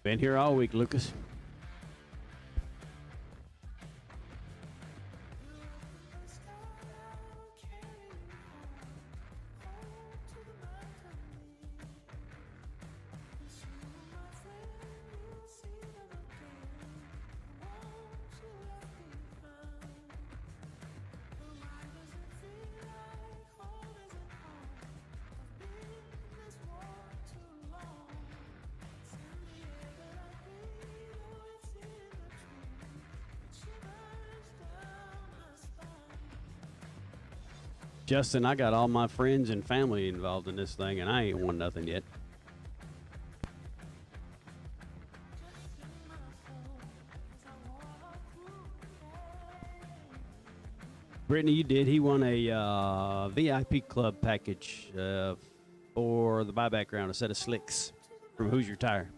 Been here all week, Lucas. Justin, I got all my friends and family involved in this thing, and I ain't won nothing yet. Brittany, you did. He won a VIP club package for the buyback round, a set of slicks from Hoosier Tire.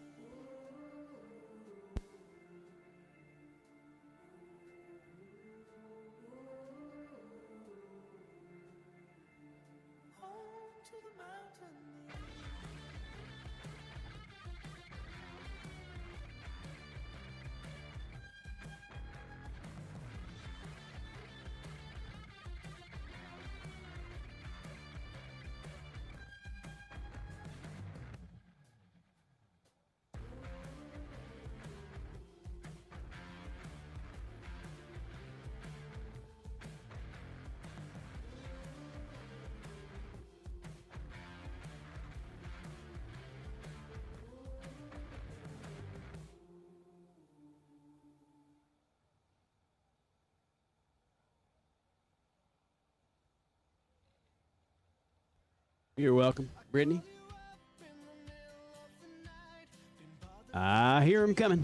You're welcome, Brittany. I hear him coming.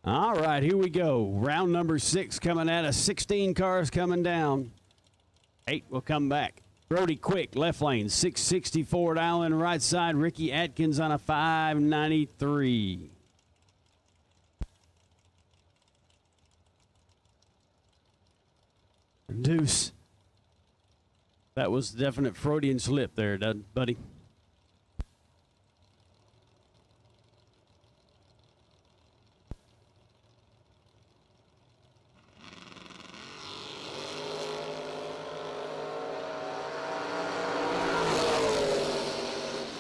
All right, here we go. Round number 6 coming at us. 16 cars coming down. 8 will come back. Brody Quick, left lane, 664 Island, right side. Ricky Atkins on a 593. Deuce. That was definite Freudian slip there, buddy.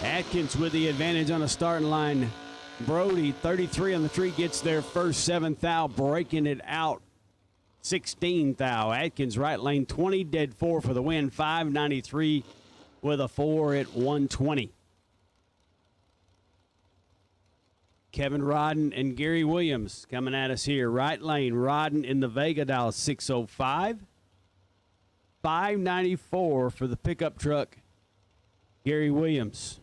Atkins with the advantage on the starting line. Brody, 33 on the tree, gets there first. 7th thou, breaking it out. 16th thou. Atkins, right lane, 20, dead 4 for the win. 593 with a 4 at 120. Kevin Rodden and Gary Williams coming at us here. Right lane, Rodden in the Vega dial, 605. 594 for the pickup truck, Gary Williams.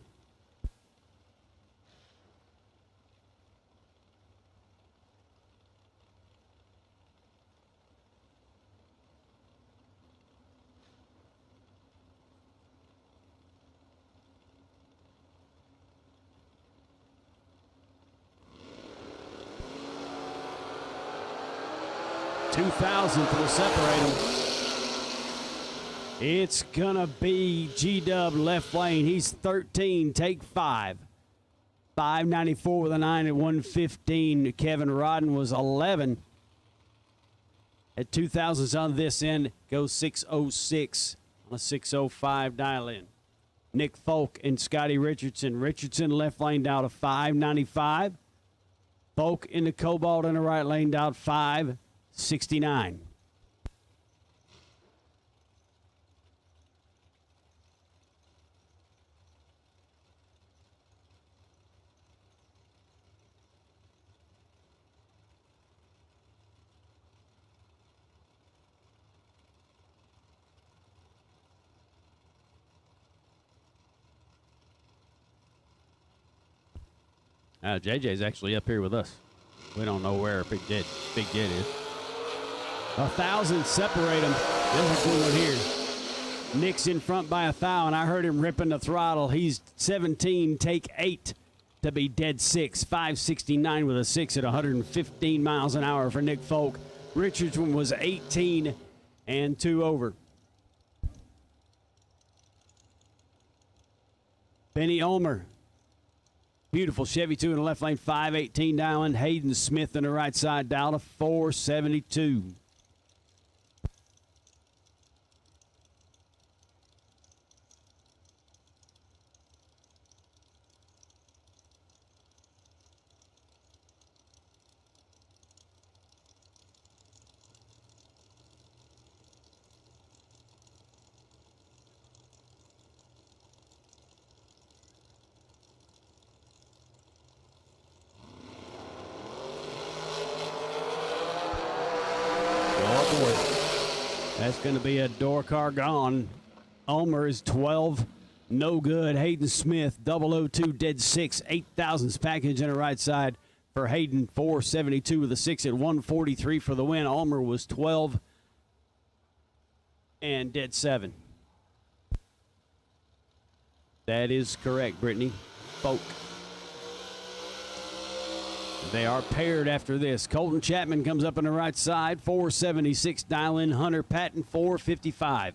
$2,000 will separate them. It's gonna be G-Dub left lane. He's 13. Take 5. 594 with a 9 at 115. Kevin Rodden was 11. At 2,000s on this end, goes 606 on a 605 dial in. Nick Folk and Scotty Richardson. Richardson left lane down to 595. Folk in the Cobalt in the right lane down 569. JJ's actually up here with us. We don't know where Big Jet is. 1,000 separate them. There's a good one here. Nick's in front by 1,000. I heard him ripping the throttle. He's 17, take 8 to be dead 6. 569 with a 6 at 115 miles an hour for Nick Folk. Richard's one was 18 and 2 over. Benny Ulmer. Beautiful Chevy 2 in the left lane, 518 dialing. Hayden Smith in the right side, down to 472. That's going to be a door car gone. Ulmer is 12, no good. Hayden Smith, 002, dead 6, 8,000s package in the right side for Hayden, 472 with a 6 at 143 for the win. Ulmer was 12 and dead 7. That is correct, Brittany. Folk. They are paired after this. Colton Chapman comes up on the right side, 476 dial in. Hunter Patton, 455.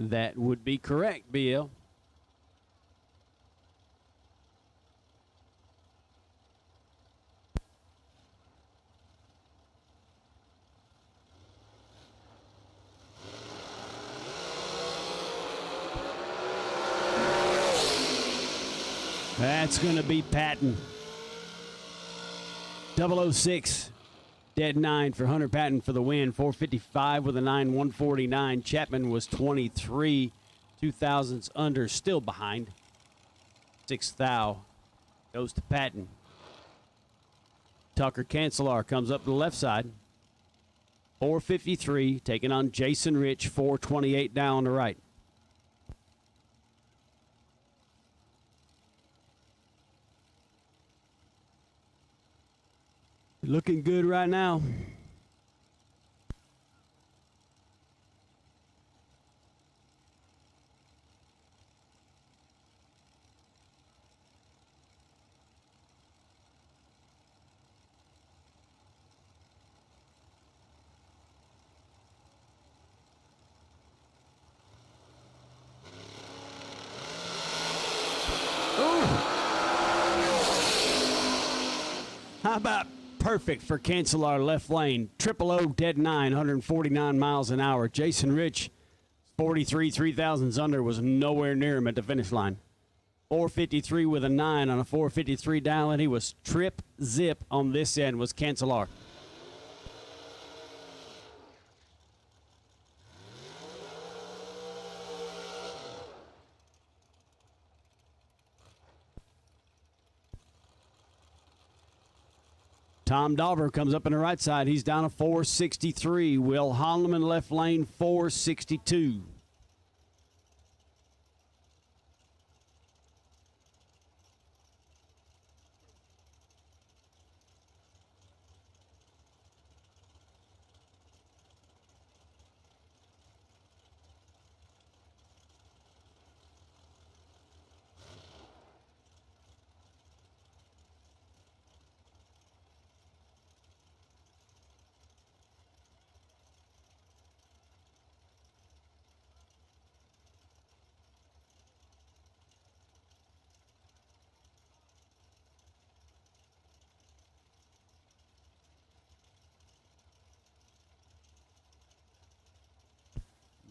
That would be correct, BL. That's going to be Patton. 006. Dead 9 for Hunter Patton for the win. 455 with a 9, 149. Chapman was 23. 2,000s under, still behind. 6 thou goes to Patton. Tucker Cancelar comes up to the left side. 453, taking on Jason Rich. 428 down on the right. Looking good right now. Ooh. How about perfect for Cancelar left lane. 000 dead 9, 149 miles an hour. Jason Rich, 43, 3,000s under, was nowhere near him at the finish line. 453 with a 9 on a 453 dial, and he was trip zip on this end was Cancelar. Tom Dauber comes up in the right side. He's down to 463. Will Holloman left lane, 462.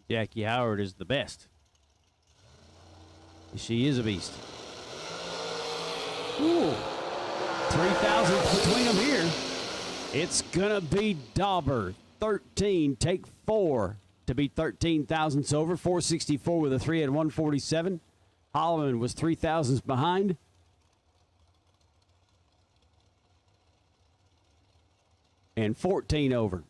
Jackie Howard is the best. She is a beast. Ooh. 3,000 between them here. It's going to be Dauber. 13, take 4 to beat 13,000 over. 464 with a 3 at 147. Holloman was 3,000s behind. And 14 over.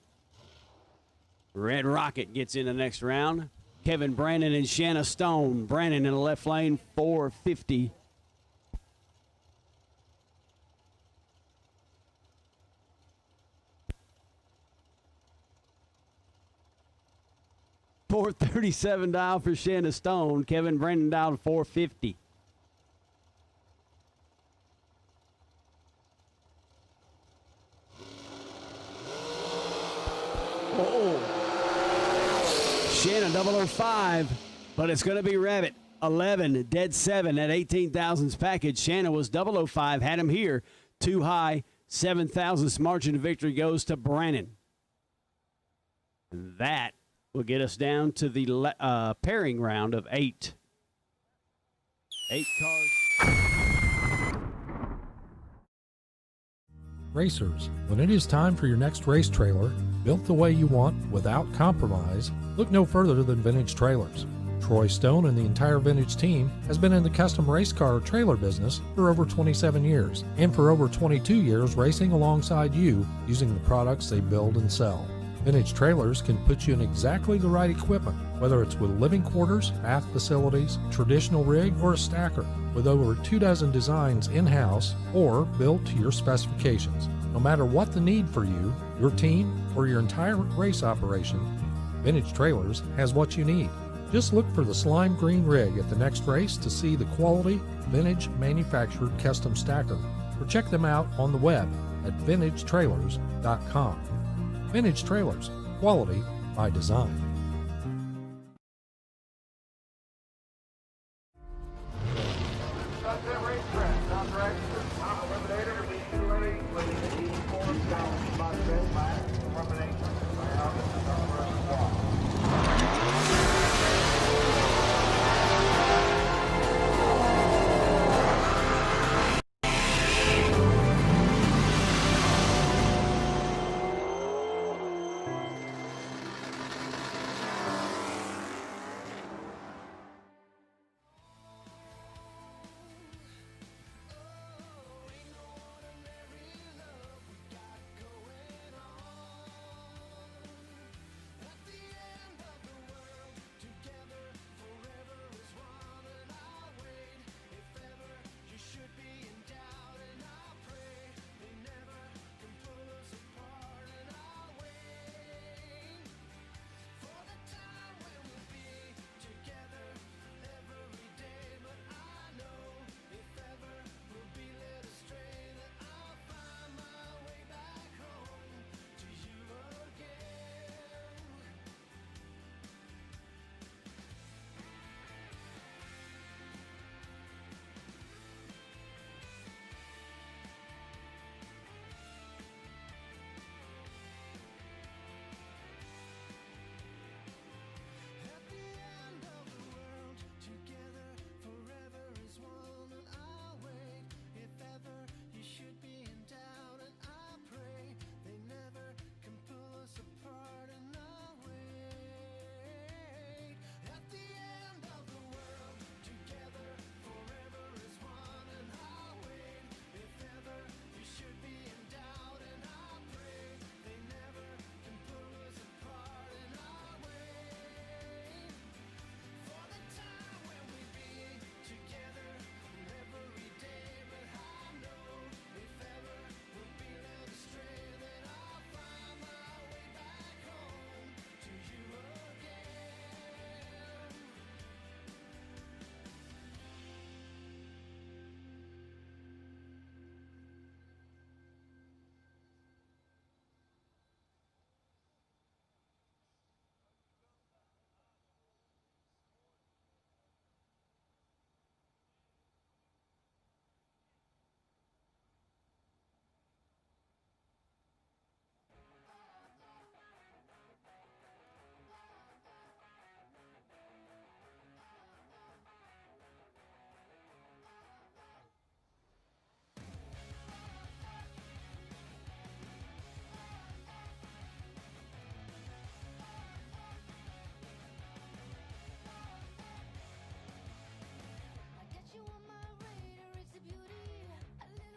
Red Rocket gets in the next round. Kevin Brandon and Shanna Stone. Brandon in the left lane, 450. $437 dial for Shanna Stone. Kevin Brandon dialed 450. Shanna 005, but it's going to be Rabbit. 11, dead 7 at 18,000s package. Shanna was 005, had him here. Too high, 7,000s margin of victory goes to Brannon. That will get us down to the pairing round of 8. 8 cars. Racers, when it is time for your next race trailer, built the way you want without compromise, look no further than Vintage Trailers. Troy Stone and the entire Vintage team has been in the custom race car trailer business for over 27 years, and for over 22 years racing alongside you using the products they build and sell. Vintage Trailers can put you in exactly the right equipment, whether it's with living quarters, bath facilities, traditional rig, or a stacker, with over 24 designs in-house or built to your specifications. No matter what the need for you, your team, or your entire race operation, Vintage Trailers has what you need. Just look for the slime green rig at the next race to see the quality, vintage manufactured custom stacker, or check them out on the web at vintagetrailers.com. Vintage Trailers, quality by design.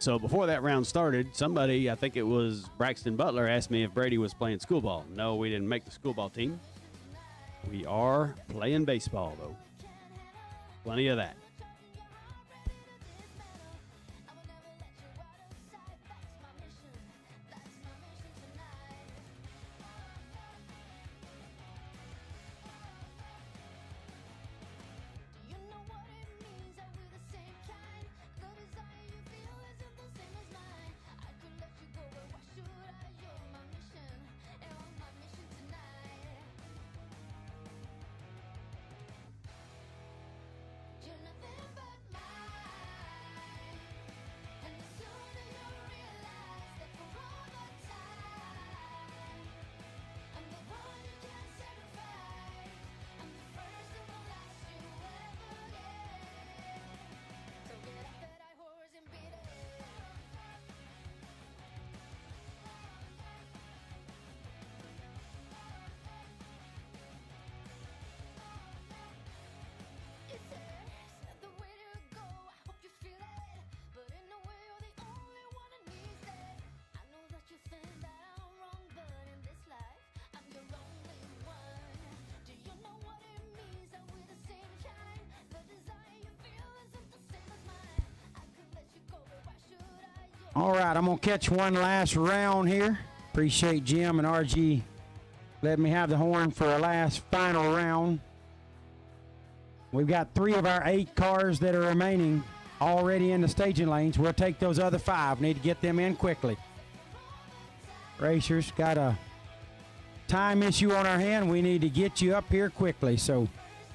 So before that round started, somebody, I think it was Braxton Butler, asked me if Brady was playing school ball. No, we didn't make the school ball team. We are playing baseball, though. Plenty of that. All right, I'm going to catch one last round here. Appreciate Jim and RG letting me have the horn for a last final round. We've got 3 of our 8 cars that are remaining already in the staging lanes. We'll take those other 5. Need to get them in quickly. Racers, got a time issue on our hand. We need to get you up here quickly. So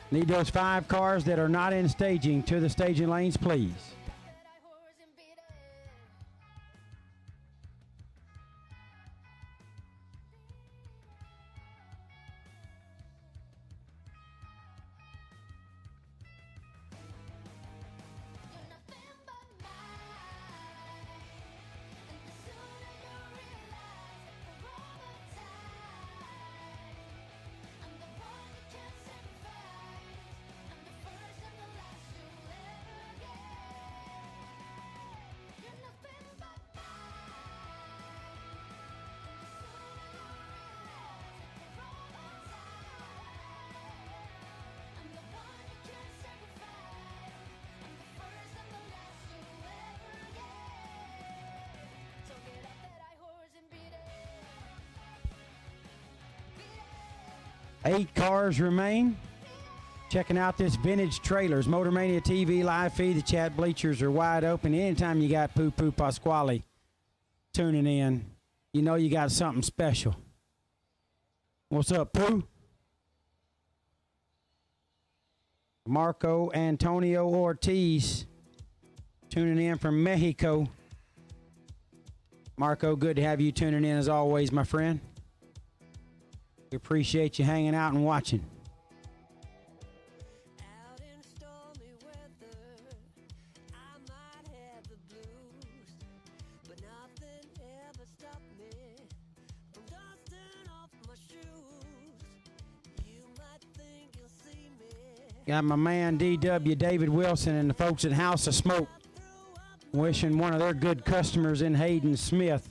need those 5 cars that are not in staging to the staging lanes, please. Eight cars remain. Checking out this vintage trailers, Motor Mania TV live feed. The chat bleachers are wide open. Anytime you got Poo Poo Pasquale tuning in, you know you got something special. What's up, Pooh? Marco Antonio Ortiz tuning in from Mexico. Marco, good to have you tuning in as always, my friend. We appreciate you hanging out and watching. Out in stormy weather, I might have the blues, but nothing ever stopped me from dusting off my shoes. You might think you'll see me. Got my man DW David Wilson and the folks at House of Smoke wishing one of their good customers in Hayden Smith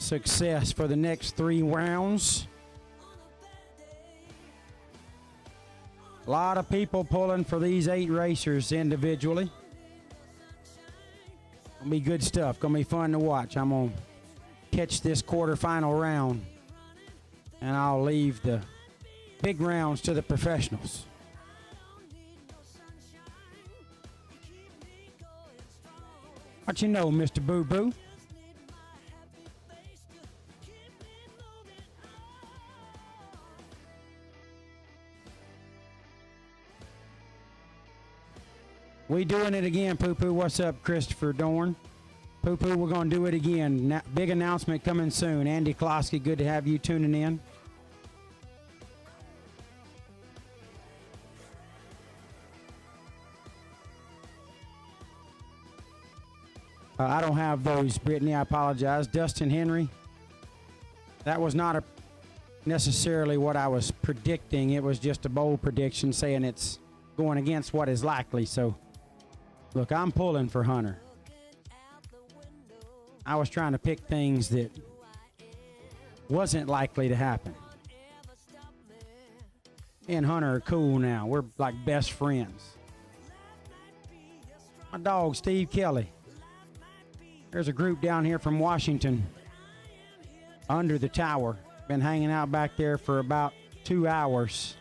success for the next 3 rounds. A lot of people pulling for these 8 racers individually. Gonna be good stuff. Gonna be fun to watch. I'm gonna catch this quarterfinal round, and I'll leave the big rounds to the professionals. What you know, Mr. Boo Boo? We doing it again, Poo Poo. What's up, Christopher Dorn? Poo Poo, we're going to do it again. Big announcement coming soon. Andy Klosky, good to have you tuning in. I don't have those, Brittany. I apologize. Dustin Henry. That was not necessarily what I was predicting. It was just a bold prediction saying it's going against what is likely. So, look, I'm pulling for Hunter. I was trying to pick things that wasn't likely to happen. Me and Hunter are cool now. We're like best friends. My dog, Steve Kelly. There's a group down here from Washington under the tower. Been hanging out back there for about 2 hours.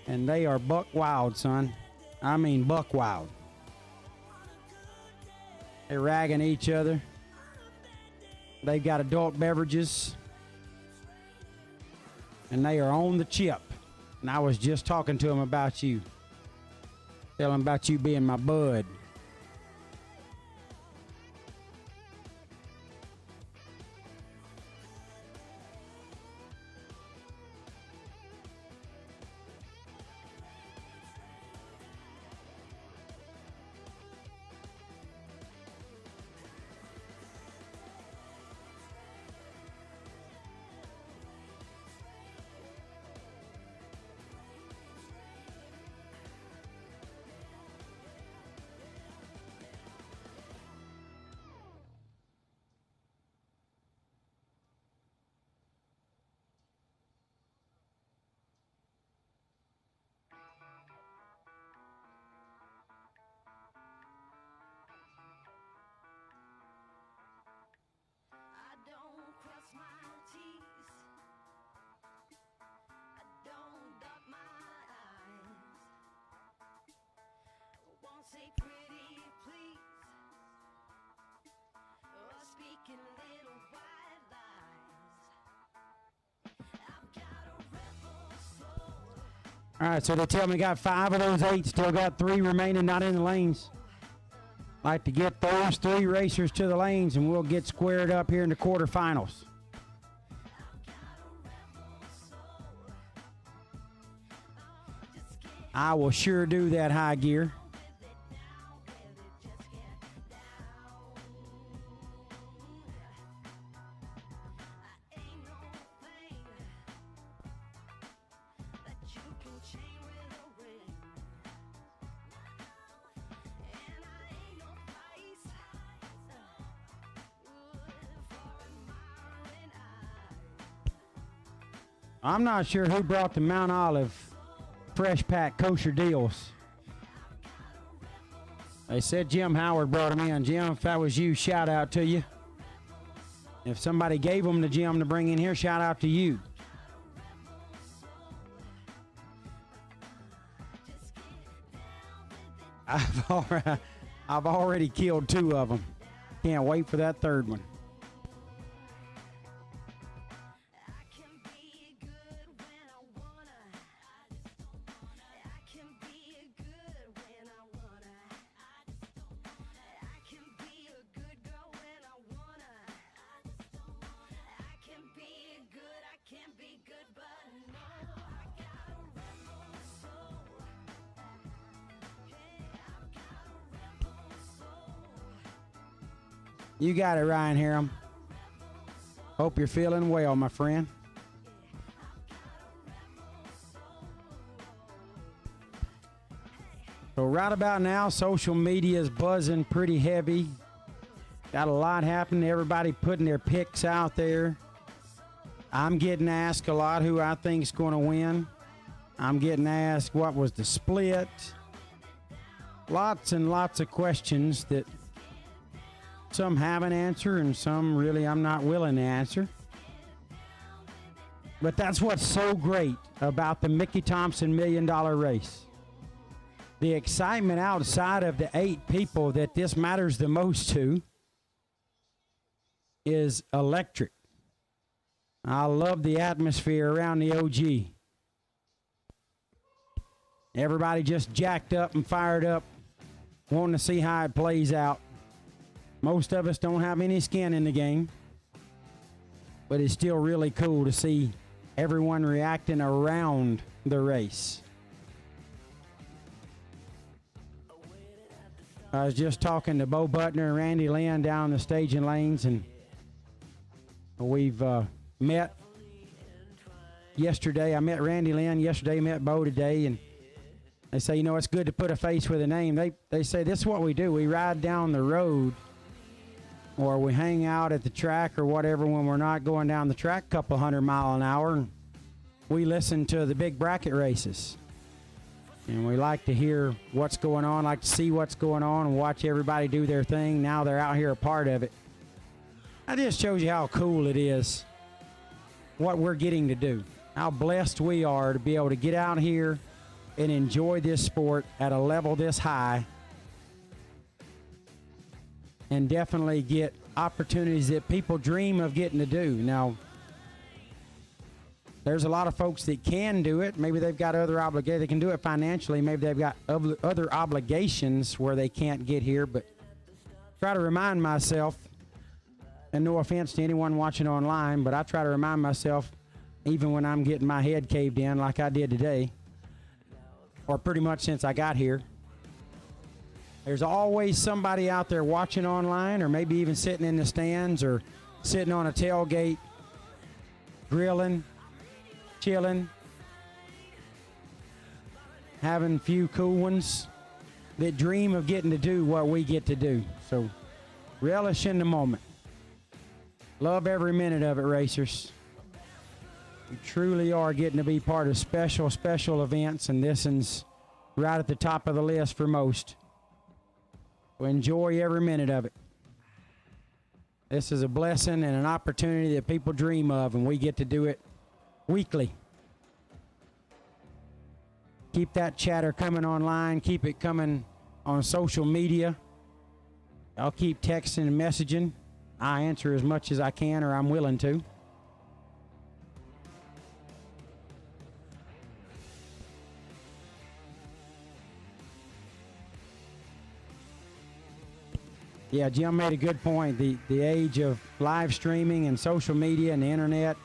And they are buck wild, son. I mean buck wild. They're ragging each other. They've got adult beverages. And they are on the chip. And I was just talking to them about you. Tell them about you being my bud. Say pretty please, or speaking little white lies. I've got a rebel soul. All right, so they tell me got 5 of those 8, still got 3 remaining not in the lanes. Like to get those 3 racers to the lanes, and we'll get squared up here in the quarterfinals. I will sure do that, high gear. I'm not sure who brought the Mount Olive fresh pack kosher deals. They said Jim Howard brought them in. Jim, if that was you, shout out to you. If somebody gave them to Jim to bring in here, shout out to you. I've already killed 2 of them. Can't wait for that 3rd one. You got it, Ryan Harem. Hope you're feeling well, my friend. So right about now, social media is buzzing pretty heavy. Got a lot happening. Everybody putting their picks out there. I'm getting asked a lot who I think is going to win. I'm getting asked what was the split. Lots and lots of questions that some have an answer and some really I'm not willing to answer. But that's what's so great about the Mickey Thompson $1 Million Race. The excitement outside of the 8 people that this matters the most to is electric. I love the atmosphere around the OG. Everybody just jacked up and fired up, wanting to see how it plays out. Most of us don't have any skin in the game, but it's still really cool to see everyone reacting around the race. I was just talking to Bo Butner and Randy Lynn down the staging lanes, and we've met yesterday. I met Randy Lynn yesterday, met Bo today, and they say, you know, it's good to put a face with a name. They say this is what we do. We ride down the road or we hang out at the track or whatever when we're not going down the track a couple 100 miles an hour, and we listen to the big bracket races. And we like to hear what's going on, like to see what's going on and watch everybody do their thing. Now they're out here a part of it. That just shows you how cool it is, what we're getting to do, how blessed we are to be able to get out here and enjoy this sport at a level this high, and definitely get opportunities that people dream of getting to do. Now, there's a lot of folks that can do it. Maybe they've got other obligations. They can do it financially. Maybe they've got other obligations where they can't get here. But try to remind myself, and no offense to anyone watching online, but I try to remind myself, even when I'm getting my head caved in like I did today, or pretty much since I got here, there's always somebody out there watching online, or maybe even sitting in the stands, or sitting on a tailgate, grilling, chilling, having a few cool ones, that dream of getting to do what we get to do. So relish in the moment. Love every minute of it, racers. You truly are getting to be part of special, special events, and this is right at the top of the list for most. So enjoy every minute of it. This is a blessing and an opportunity that people dream of, and we get to do it weekly. Keep that chatter coming online. Keep it coming on social media. I'll keep texting and messaging. I answer as much as I can, or I'm willing to. Yeah, Jim made a good point. The age of live streaming and social media and the internet,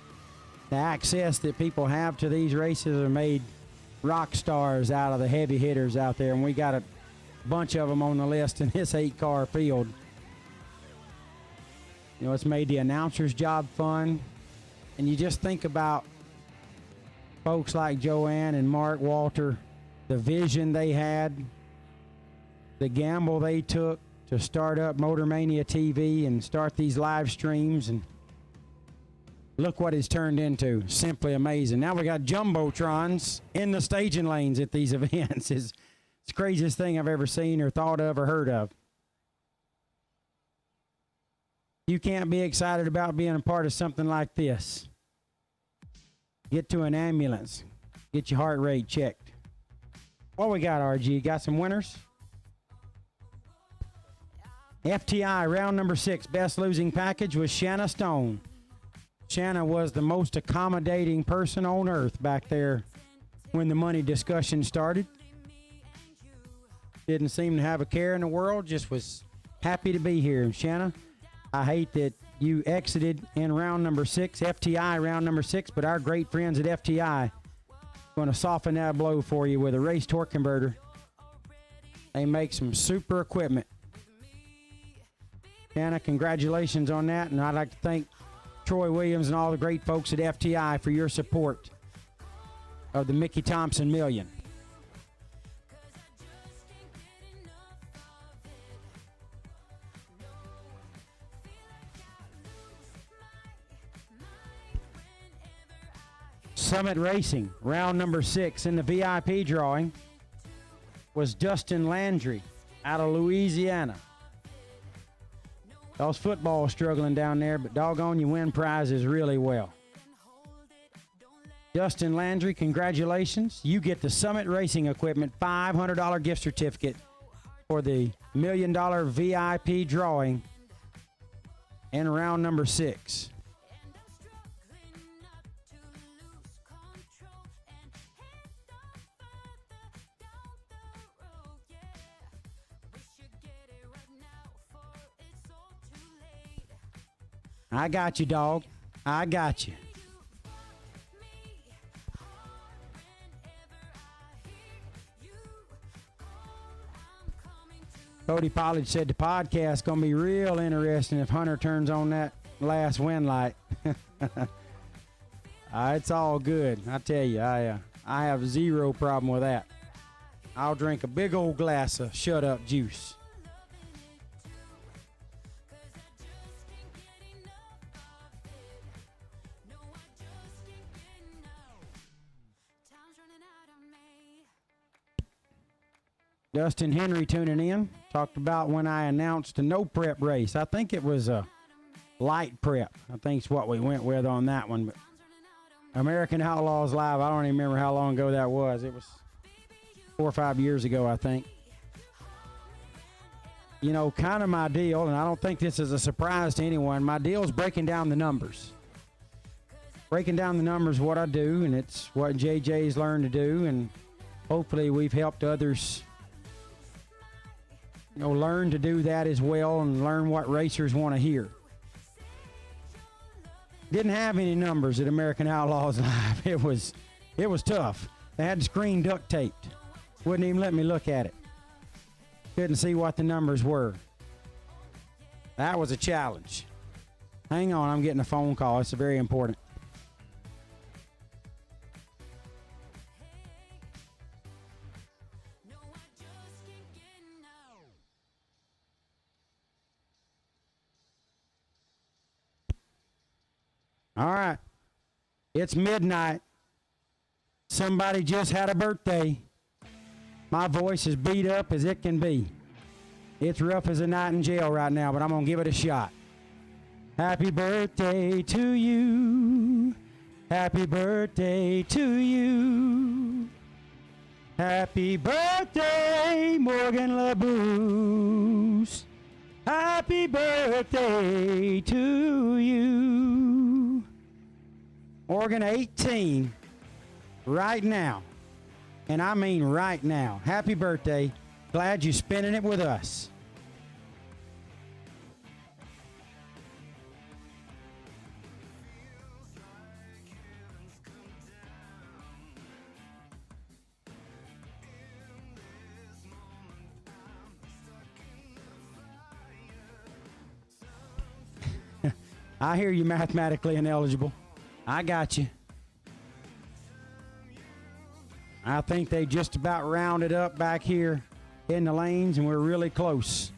the access that people have to these races are made rock stars out of the heavy hitters out there, and we got a bunch of them on the list in this 8-car field. You know, it's made the announcer's job fun, and you just think about folks like Joanne and Mark Walter, the vision they had, the gamble they took to start up Motor Mania TV and start these live streams, and look what it's turned into. Simply amazing. Now we got jumbotrons in the staging lanes at these events. It's the craziest thing I've ever seen or thought of or heard of. You can't be excited about being a part of something like this. Get to an ambulance. Get your heart rate checked. What we got, RG? Got some winners? FTI round number 6, best losing package was Shanna Stone. Shanna was the most accommodating person on earth back there when the money discussion started. Didn't seem to have a care in the world, just was happy to be here. And Shanna, I hate that you exited in round number 6, FTI round number 6, but our great friends at FTI going to soften that blow for you with a race torque converter. They make some super equipment. Shanna, congratulations on that, and I'd like to thank Troy Williams and all the great folks at FTI for your support of the Mickey Thompson Million. Summit Racing, round number 6 in the VIP drawing was Dustin Landry out of Louisiana. Those football struggling down there, but doggone, you win prizes really well. Dustin Landry, congratulations. You get the Summit Racing Equipment $500 gift certificate for the $1 million VIP drawing in round number 6. I got you, dog. I got you. Cody Pollard said the podcast going to be real interesting if Hunter turns on that last wind light. It's all good. I tell you, I have zero problem with that. I'll drink a big old glass of shut-up juice. Dustin Henry tuning in. Talked about when I announced a no prep race. I think it was a light prep. I think it's what we went with on that one. But American Outlaws Live, I don't even remember how long ago that was. It was 4 or 5 years ago, I think. You know, kind of my deal, and I don't think this is a surprise to anyone, my deal is breaking down the numbers. Breaking down the numbers is what I do, and it's what JJ's learned to do, and hopefully we've helped others, you know, learn to do that as well and learn what racers want to hear. Didn't have any numbers at American Outlaws Live. It was tough. They had the screen duct taped. Wouldn't even let me look at it. Couldn't see what the numbers were. That was a challenge. Hang on, I'm getting a phone call. It's very important. All right. It's midnight. Somebody just had a birthday. My voice is beat up as it can be. It's rough as a night in jail right now, but I'm going to give it a shot. Happy birthday to you. Happy birthday to you. Happy birthday, Morgan LaBruce. Happy birthday to you. Morgan 18 right now. And I mean right now. Happy birthday. Glad you're spending it with us. I hear you mathematically ineligible. I got you. I think they just about rounded up back here in the lanes, and we're really close.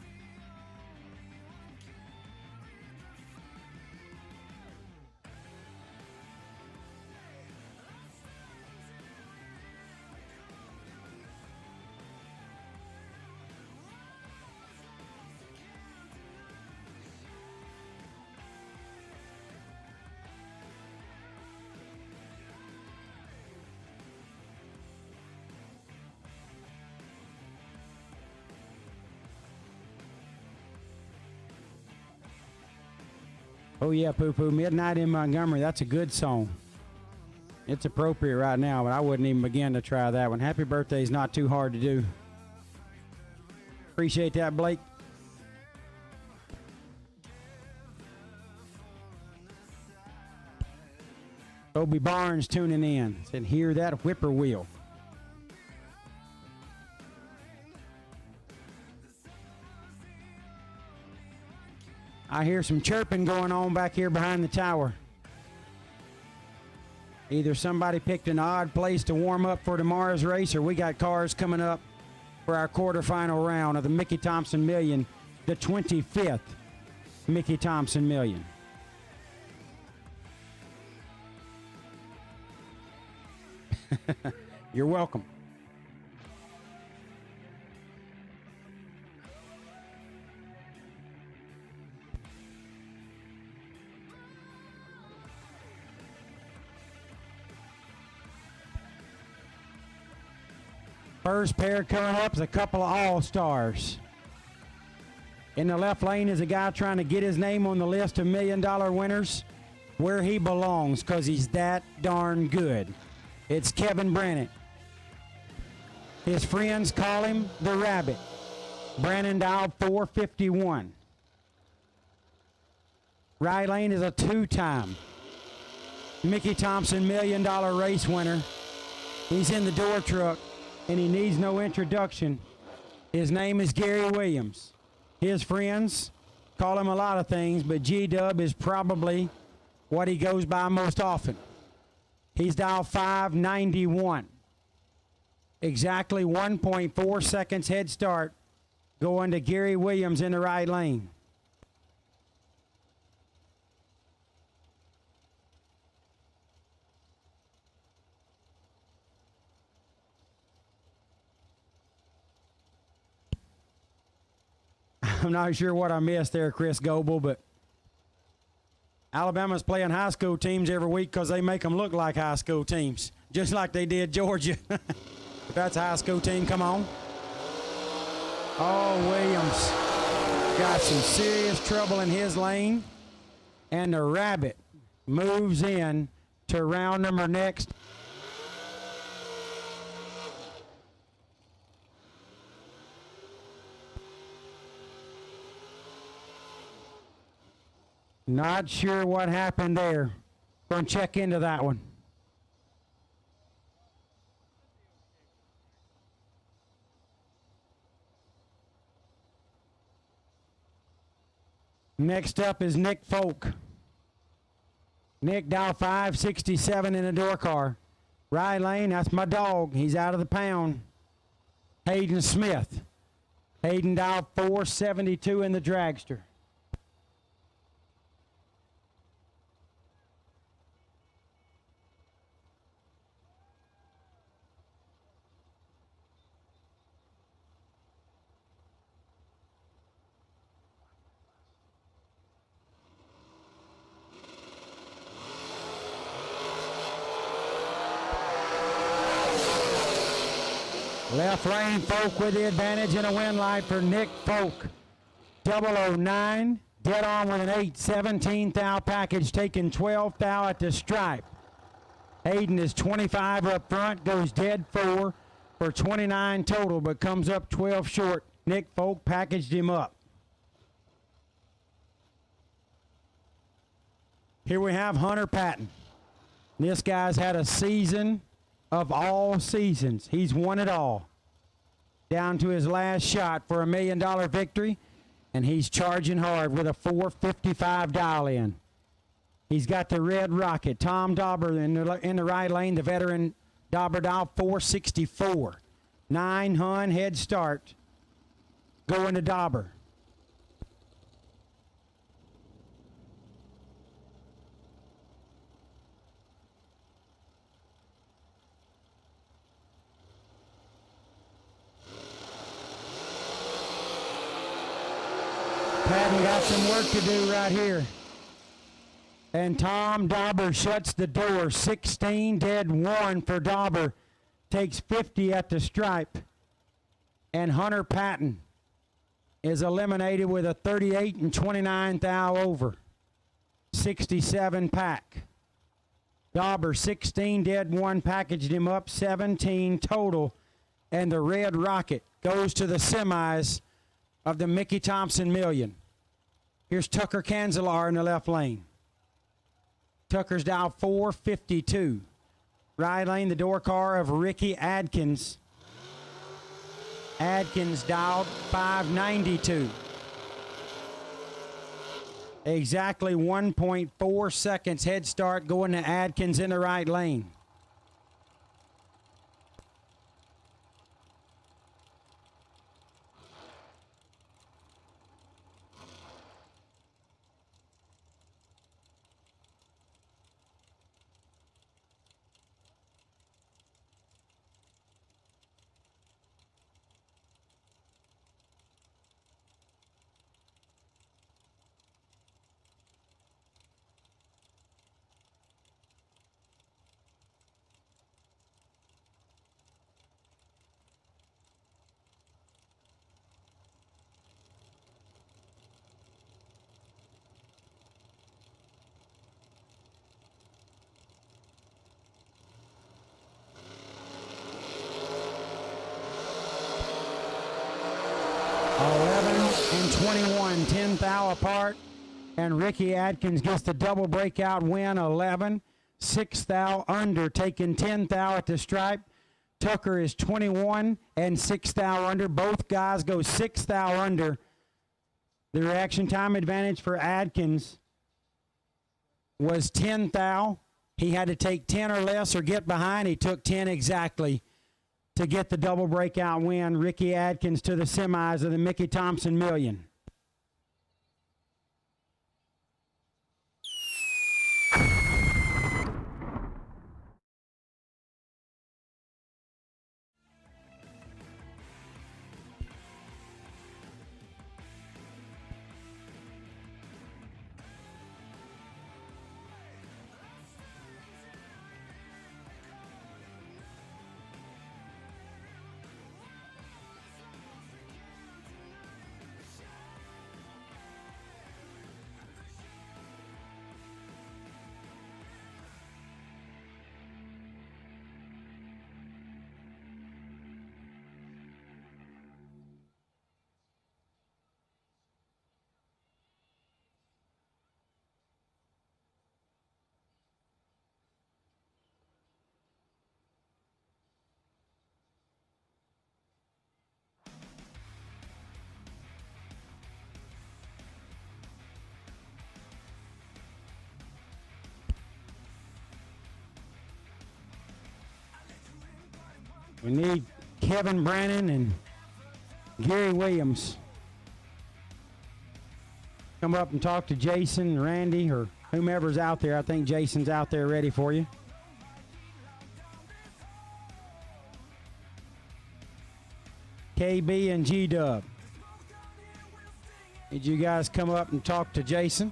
Oh, yeah, Poo Poo. Midnight in Montgomery. That's a good song. It's appropriate right now, but I wouldn't even begin to try that one. Happy birthday is not too hard to do. Appreciate that, Blake. Toby Barnes tuning in. Said, hear that whippoorwill. I hear some chirping going on back here behind the tower. Either somebody picked an odd place to warm up for tomorrow's race, or we got cars coming up for our quarterfinal round of the Mickey Thompson Million, the 25th Mickey Thompson Million. You're welcome. First pair coming up is a couple of all-stars. In the left lane is a guy trying to get his name on the list of $1 million winners where he belongs because he's that darn good. It's Kevin Brannon. His friends call him the Rabbit. Brannon dialed 451. Right lane is a two-time Mickey Thompson $1 million race winner. He's in the door truck, and he needs no introduction. His name is Gary Williams. His friends call him a lot of things, but G-Dub is probably what he goes by most often. He's dialed 591. Exactly 1.4 seconds head start going to Gary Williams in the right lane. I'm not sure what I missed there, Chris Goebel, but Alabama's playing high school teams every week because they make them look like high school teams, just like they did Georgia. If that's a high school team, come on. Oh, Williams got some serious trouble in his lane, and the Rabbit moves in to round number next. Not sure what happened there. Going to check into that one. Next up is Nick Folk. Nick dial 567 in the door car. Right lane, that's my dog. He's out of the pound. Hayden Smith. Hayden dial 472 in the dragster. Left lane, Folk with the advantage and a win light for Nick Folk. 009, dead on with an 8, 17 thou package, taking 12 thou at the stripe. Hayden is 25 up front, goes dead 4 for 29 total, but comes up 12 short. Nick Folk packaged him up. Here we have Hunter Patton. This guy's had a season of all seasons. He's won it all. Down to his last shot for $1 million victory, and he's charging hard with a 455 dial in. He's got the red rocket. Tom Dauber in the right lane, the veteran Dauber dial 464. 9 Hun head start. Going to Dauber. Patton got some work to do right here. And Tom Dauber shuts the door. 16 dead 1 for Dauber. Takes 50 at the stripe. And Hunter Patton is eliminated with a 38 and 29 thou over. 67 pack. Dauber 16 dead 1 packaged him up. 17 total. And the red rocket goes to the semis of the Mickey Thompson Million. Here's Tucker Canzelar in the left lane. Tucker's dial 452. Right lane, the door car of Ricky Adkins. Adkins dialed 592. Exactly 1.4 seconds head start going to Adkins in the right lane. And 21, 10 thou apart, and Ricky Adkins gets the double breakout win, 11, 6 thou under, taking 10 thou at the stripe. Tucker is 21 and 6 thou under. Both guys go 6 thou under. The reaction time advantage for Adkins was 10 thou. He had to take 10 or less or get behind. He took 10 exactly to get the double breakout win. Ricky Adkins to the semis of the Mickey Thompson Million. We need Kevin Brannon and Gary Williams. Come up and talk to Jason, Randy, or whomever's out there. I think Jason's out there ready for you. KB and G-Dub. Did you guys come up and talk to Jason?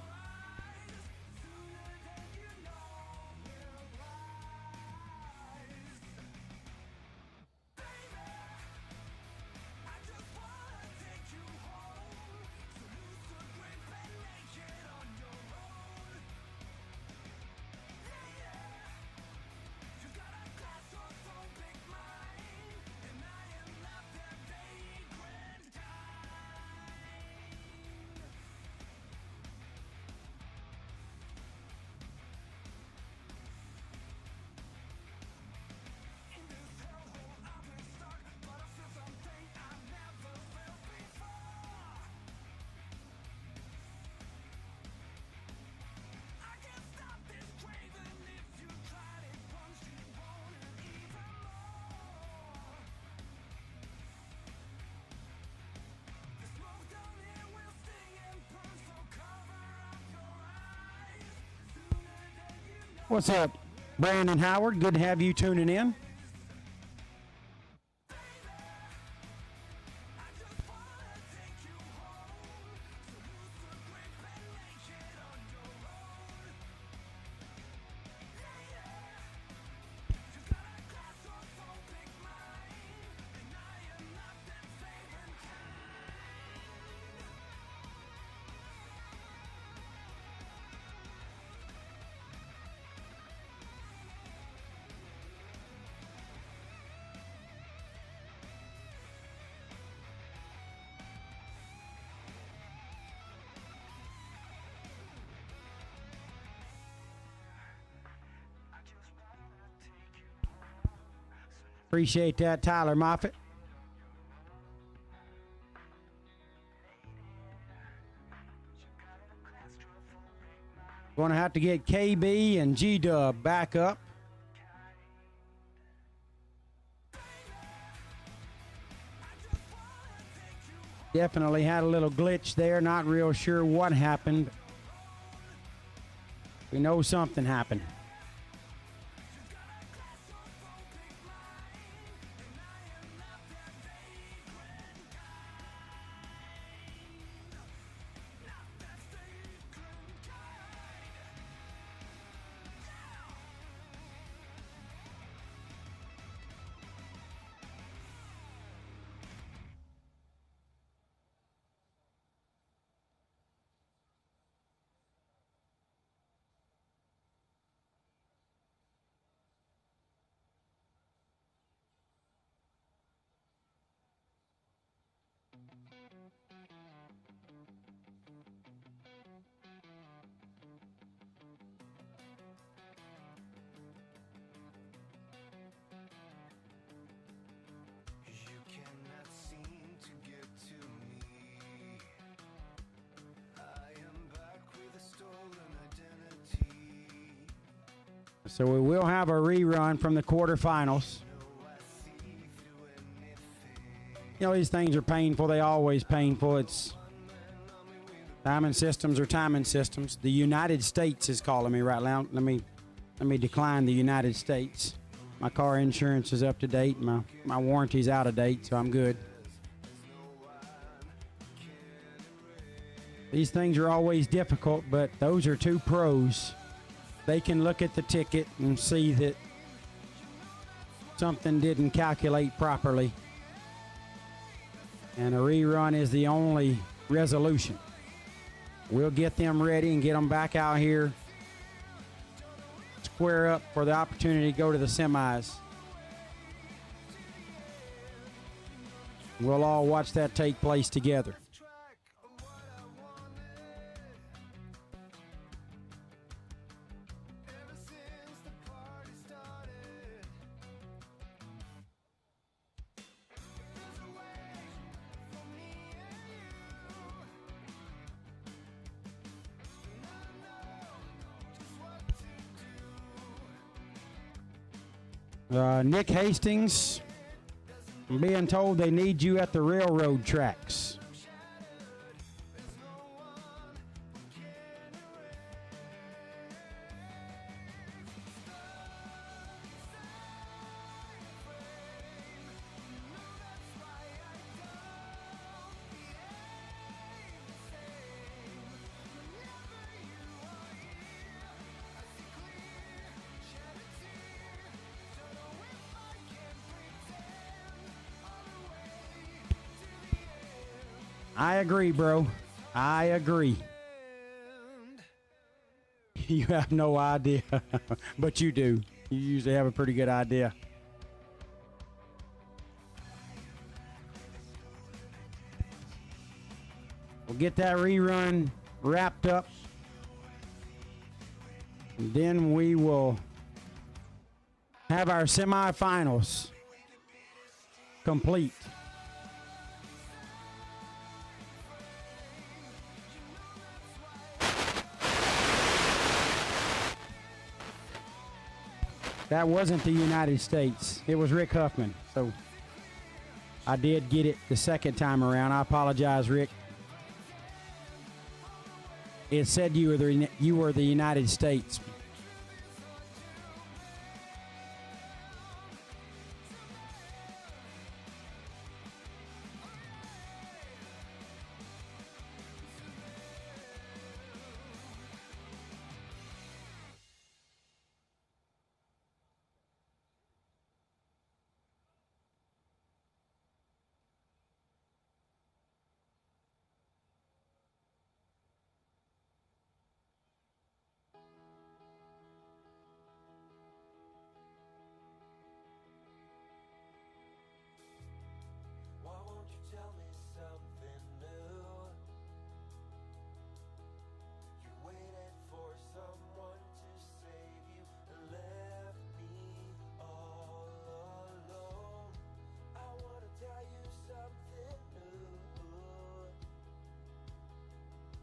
What's up, Brandon Howard? Good to have you tuning in. Appreciate that, Tyler Moffitt. Going to have to get KB and G-Dub back up. Definitely had a little glitch there. Not real sure what happened. We know something happened. So we will have a rerun from the quarterfinals. You know, these things are painful. They always painful. It's timing systems are timing systems. The United States is calling me right now. Let me decline the United States. My car insurance is up to date. My warranty's out of date, so I'm good. These things are always difficult, but those are two pros. They can look at the ticket and see that something didn't calculate properly. And a rerun is the only resolution. We'll get them ready and get them back out here, square up for the opportunity to go to the semis. We'll all watch that take place together. Nick Hastings I'm being told they need you at the railroad tracks. I agree, bro. I agree. You have no idea, but you do. You usually have a pretty good idea. We'll get that rerun wrapped up. And then we will have our semifinals complete. That wasn't the United States. It was Rick Huffman. So I did get it the second time around. I apologize, Rick. It said you were the United States. Why won't you tell me something new? You waited for someone to save you and left me all alone. I wanna tell you something new.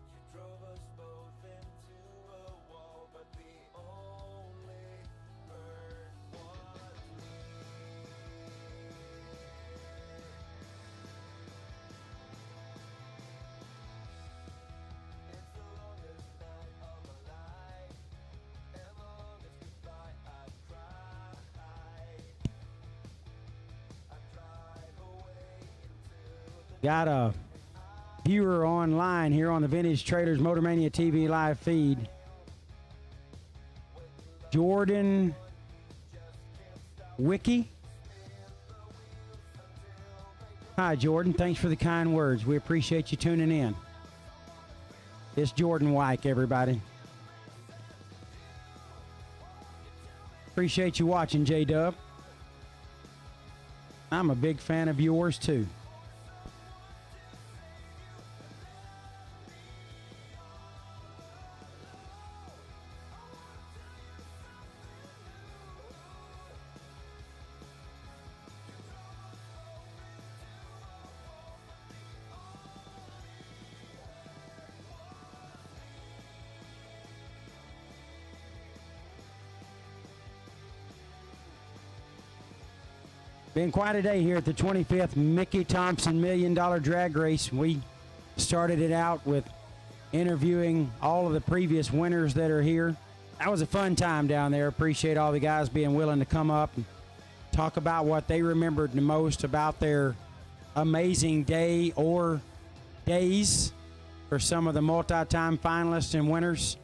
You drove us both into a wall, but we only heard one. It's the longest night of my life, and the longest goodbye I've cried. I drive away into the Got a viewer online here on the Vintage Trailers Motormania TV live feed. Jordan Wiki. Hi, Jordan. Thanks for the kind words. We appreciate you tuning in. It's Jordan Wyke, everybody. Appreciate you watching, J-Dub. I'm a big fan of yours, too. Been quite a day here at the 25th Mickey Thompson $1 Million Drag Race. We started it out with interviewing all of the previous winners that are here. That was a fun time down there. Appreciate all the guys being willing to come up and talk about what they remembered the most about their amazing day or days for some of the multi-time finalists and winners.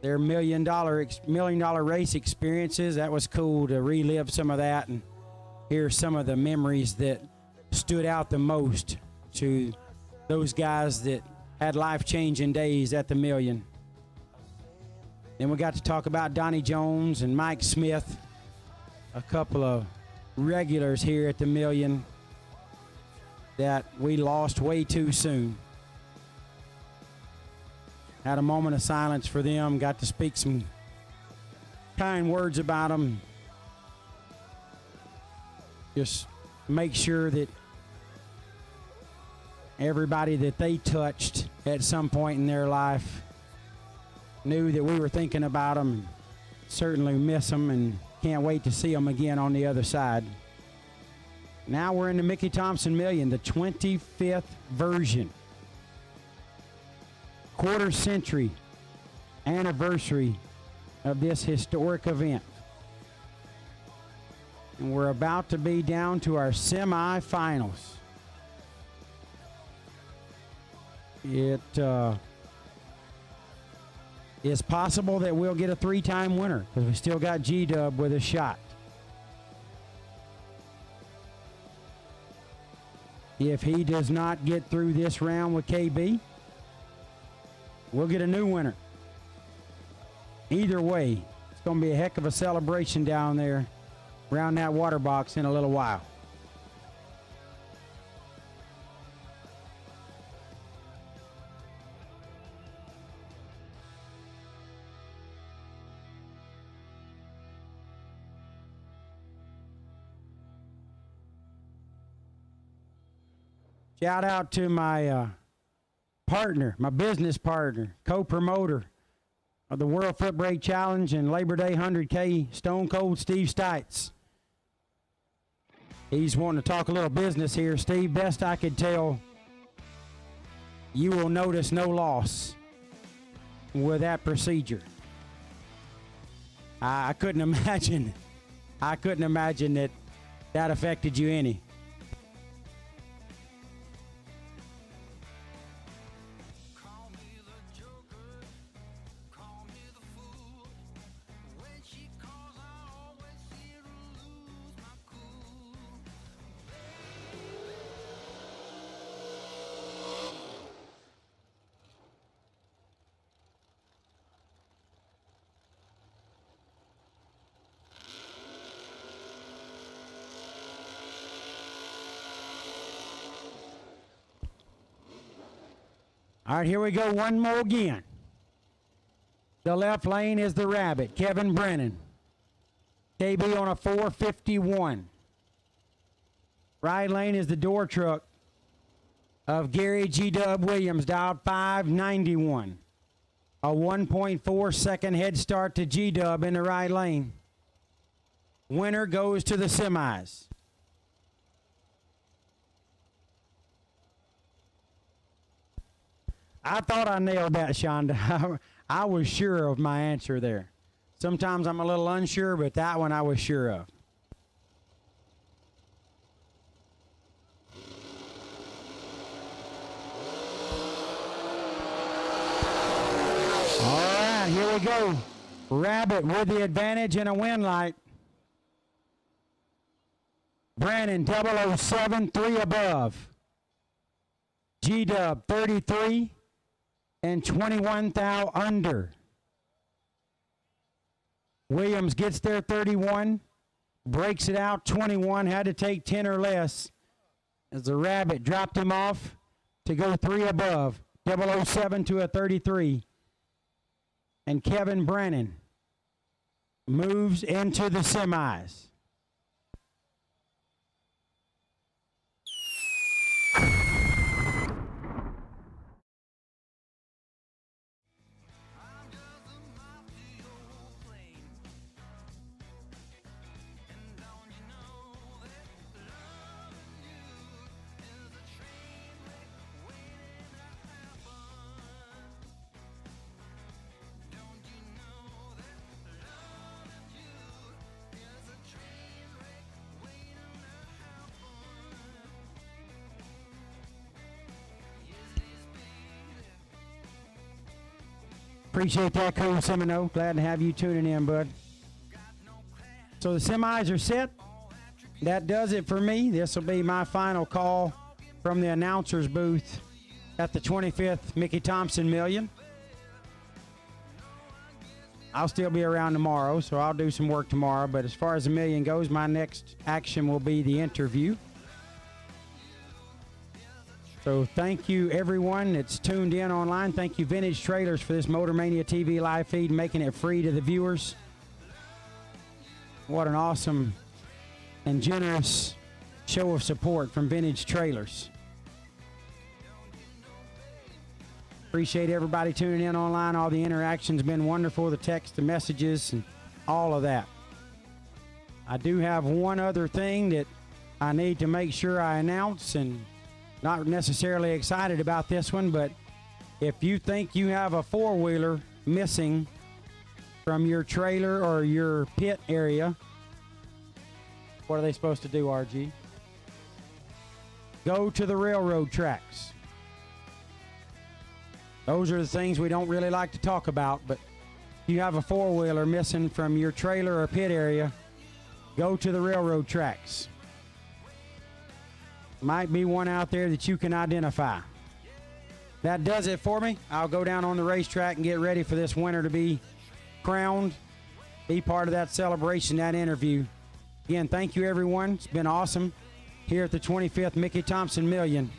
Their $1 million race experiences. That was cool to relive some of that and hear some of the memories that stood out the most to those guys that had life-changing days at the million. Then we got to talk about Donnie Jones and Mike Smith, a couple of regulars here at the million that we lost way too soon. Had a moment of silence for them, got to speak some kind words about them. Just make sure that everybody that they touched at some point in their life knew that we were thinking about them. Certainly miss them and can't wait to see them again on the other side. Now we're in the Mickey Thompson Million, the 25th version. Quarter century anniversary of this historic event. And we're about to be down to our semifinals. It is possible that we'll get a 3-time winner because we still got G-Dub with a shot. If he does not get through this round with KB, we'll get a new winner. Either way, it's going to be a heck of a celebration down there around that water box in a little while. Shout out to my partner, my business partner, co-promoter of the World Foot Brake Challenge and Labor Day 100K, Stone Cold Steve Stites. He's wanting to talk a little business here. Steve, best I could tell, you will notice no loss with that procedure. I couldn't imagine that affected you any. All right, here we go. One more again. The left lane is the Rabbit, Kevin Brennan. KB on a 451. Right lane is the door truck of Gary G-Dub Williams, dialed 591. A 1.4 second head start to G-Dub in the right lane. Winner goes to the semis. I thought I nailed that, Shonda. I was sure of my answer there. Sometimes I'm a little unsure, but that one I was sure of. All right, here we go. Rabbit with the advantage and a win light. Brandon 007, 3 above. G-Dub 33 and 21 thou under. Williams gets there 31, breaks it out 21, had to take 10 or less as the Rabbit dropped him off to go 3 above. 007 to a 33. And Kevin Brennan moves into the semis. Appreciate that, Coach Semino. Glad to have you tuning in, bud. So the semis are set. That does it for me. This will be my final call from the announcer's booth at the 25th Mickey Thompson Million. I'll still be around tomorrow, so I'll do some work tomorrow. But as far as the million goes, my next action will be the interview. So thank you, everyone that's tuned in online. Thank you, Vintage Trailers, for this Motor Mania TV live feed, making it free to the viewers. What an awesome and generous show of support from Vintage Trailers. Appreciate everybody tuning in online. All the interaction's been wonderful, the text, the messages, and all of that. I do have one other thing that I need to make sure I announce, and not necessarily excited about this one, but if you think you have a four-wheeler missing from your trailer or your pit area, what are they supposed to do, RG? Go to the railroad tracks. Those are the things we don't really like to talk about, but if you have a four-wheeler missing from your trailer or pit area, go to the railroad tracks. Might be one out there that you can identify. That does it for me. I'll go down on the racetrack and get ready for this winner to be crowned, be part of that celebration, that interview. Again, thank you, everyone. It's been awesome here at the 25th Mickey Thompson Million.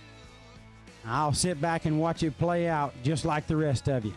I'll sit back and watch it play out just like the rest of you.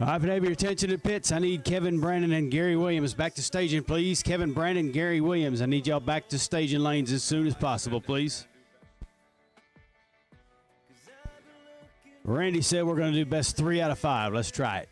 All right, if I have your attention to pits, I need Kevin Brandon and Gary Williams back to staging, please. Kevin Brandon, Gary Williams, I need y'all back to staging lanes as soon as possible, please. Randy said we're going to do best 3 out of 5. Let's try it.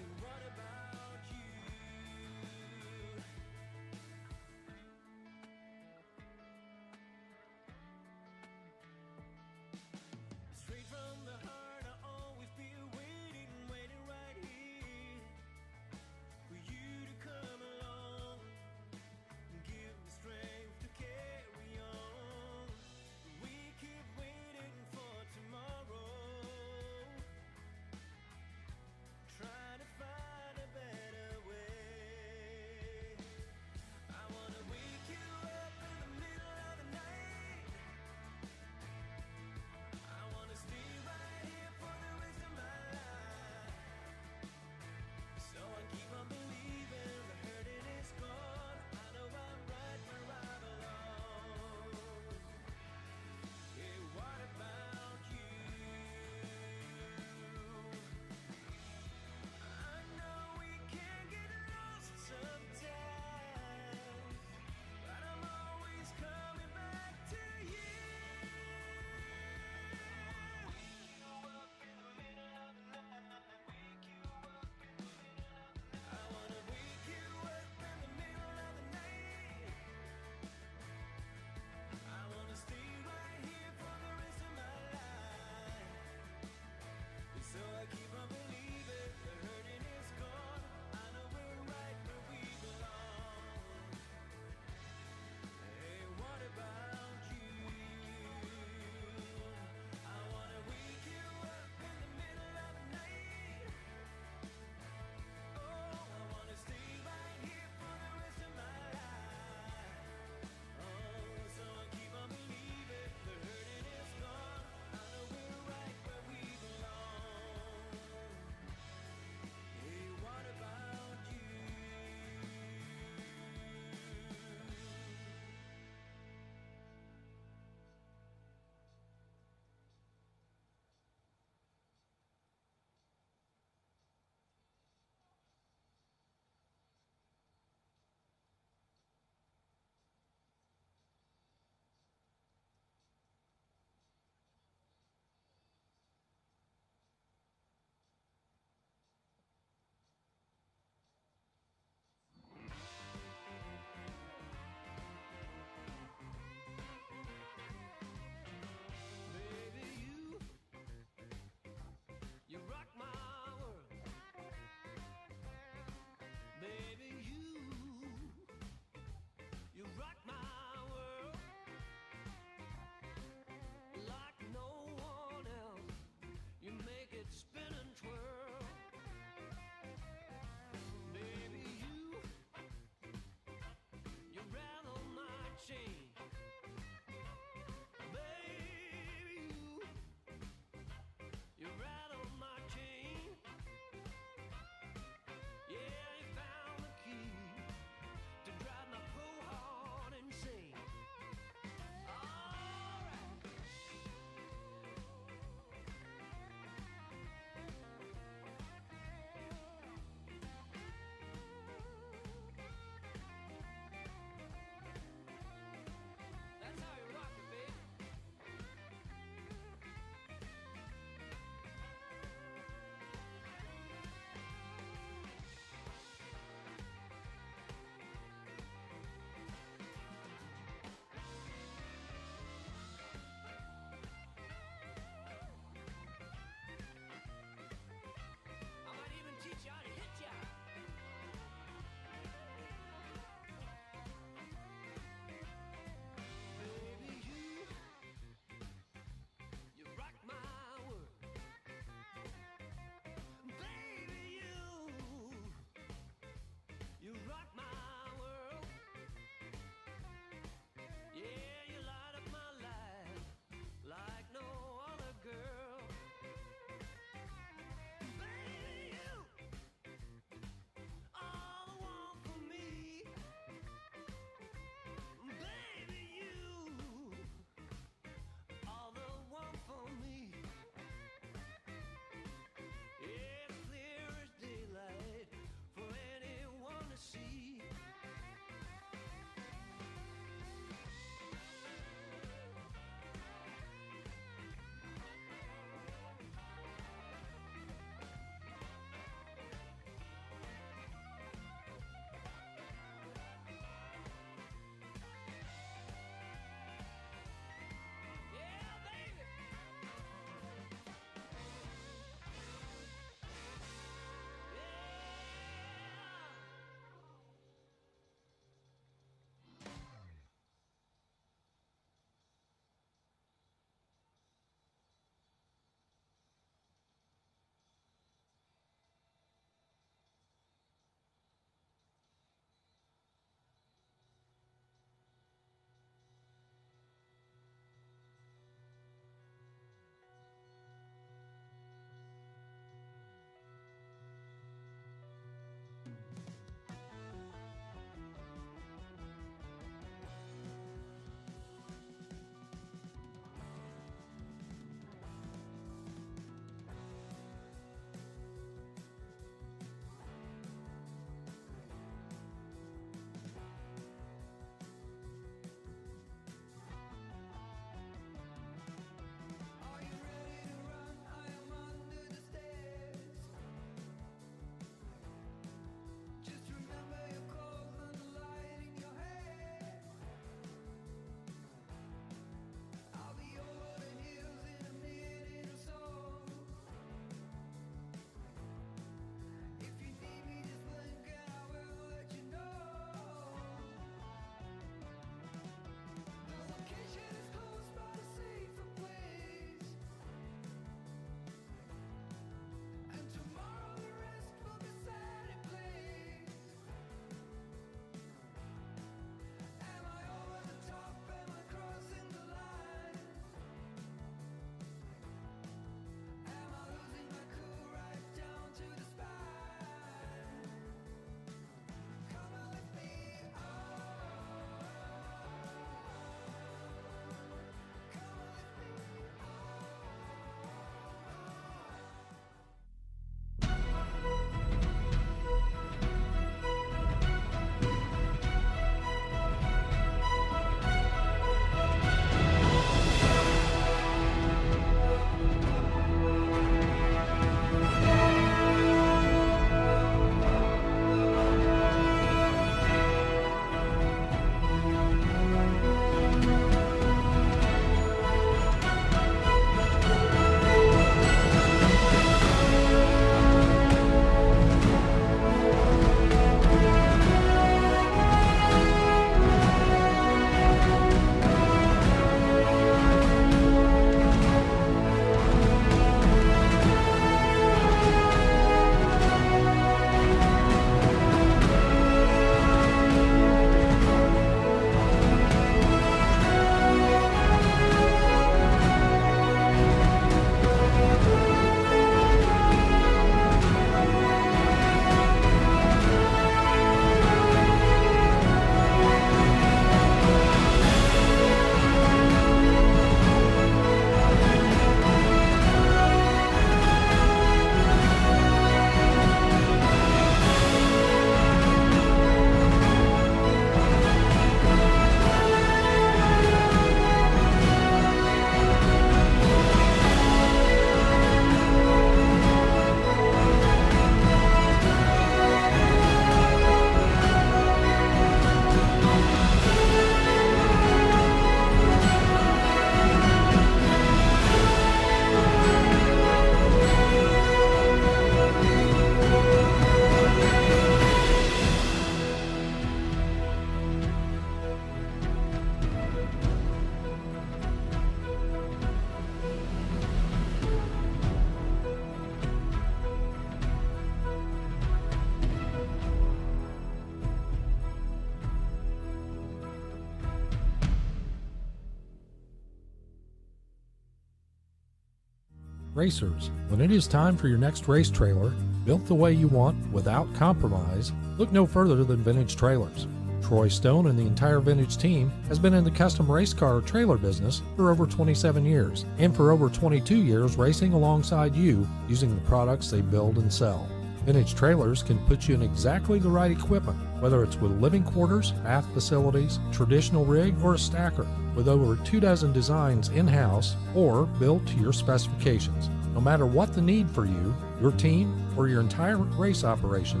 Racers, when it is time for your next race trailer, built the way you want without compromise, look no further than Vintage Trailers. Troy Stone and the entire Vintage team has been in the custom race car trailer business for over 27 years, and for over 22 years racing alongside you using the products they build and sell. Vintage Trailers can put you in exactly the right equipment, whether it's with living quarters, bath facilities, traditional rig, or a stacker, with over 24 designs in-house or built to your specifications. No matter what the need for you, your team, or your entire race operation,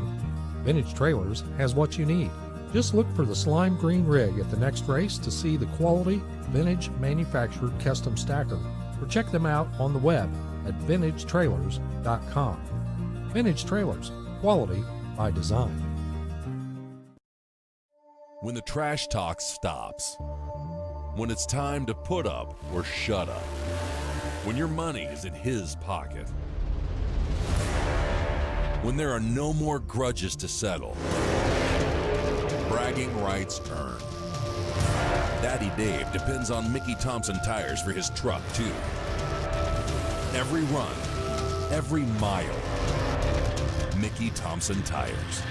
Vintage Trailers has what you need. Just look for the slime green rig at the next race to see the quality, vintage manufactured custom stacker, or check them out on the web at vintagetrailers.com. Vintage Trailers, quality by design. When the trash talk stops, when it's time to put up or shut up, when your money is in his pocket, when there are no more grudges to settle, bragging rights earned. Daddy Dave depends on Mickey Thompson tires for his truck too. Every run, every mile, Mickey Thompson tires.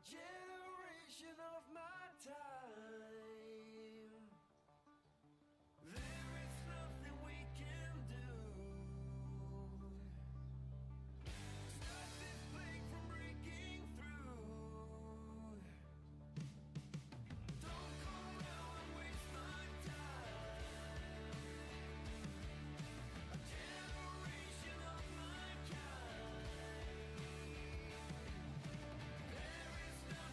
generation of my time. There is nothing we can do. Stop this plague from breaking through. Don't come around and waste my time. A generation of my kind. There is nothing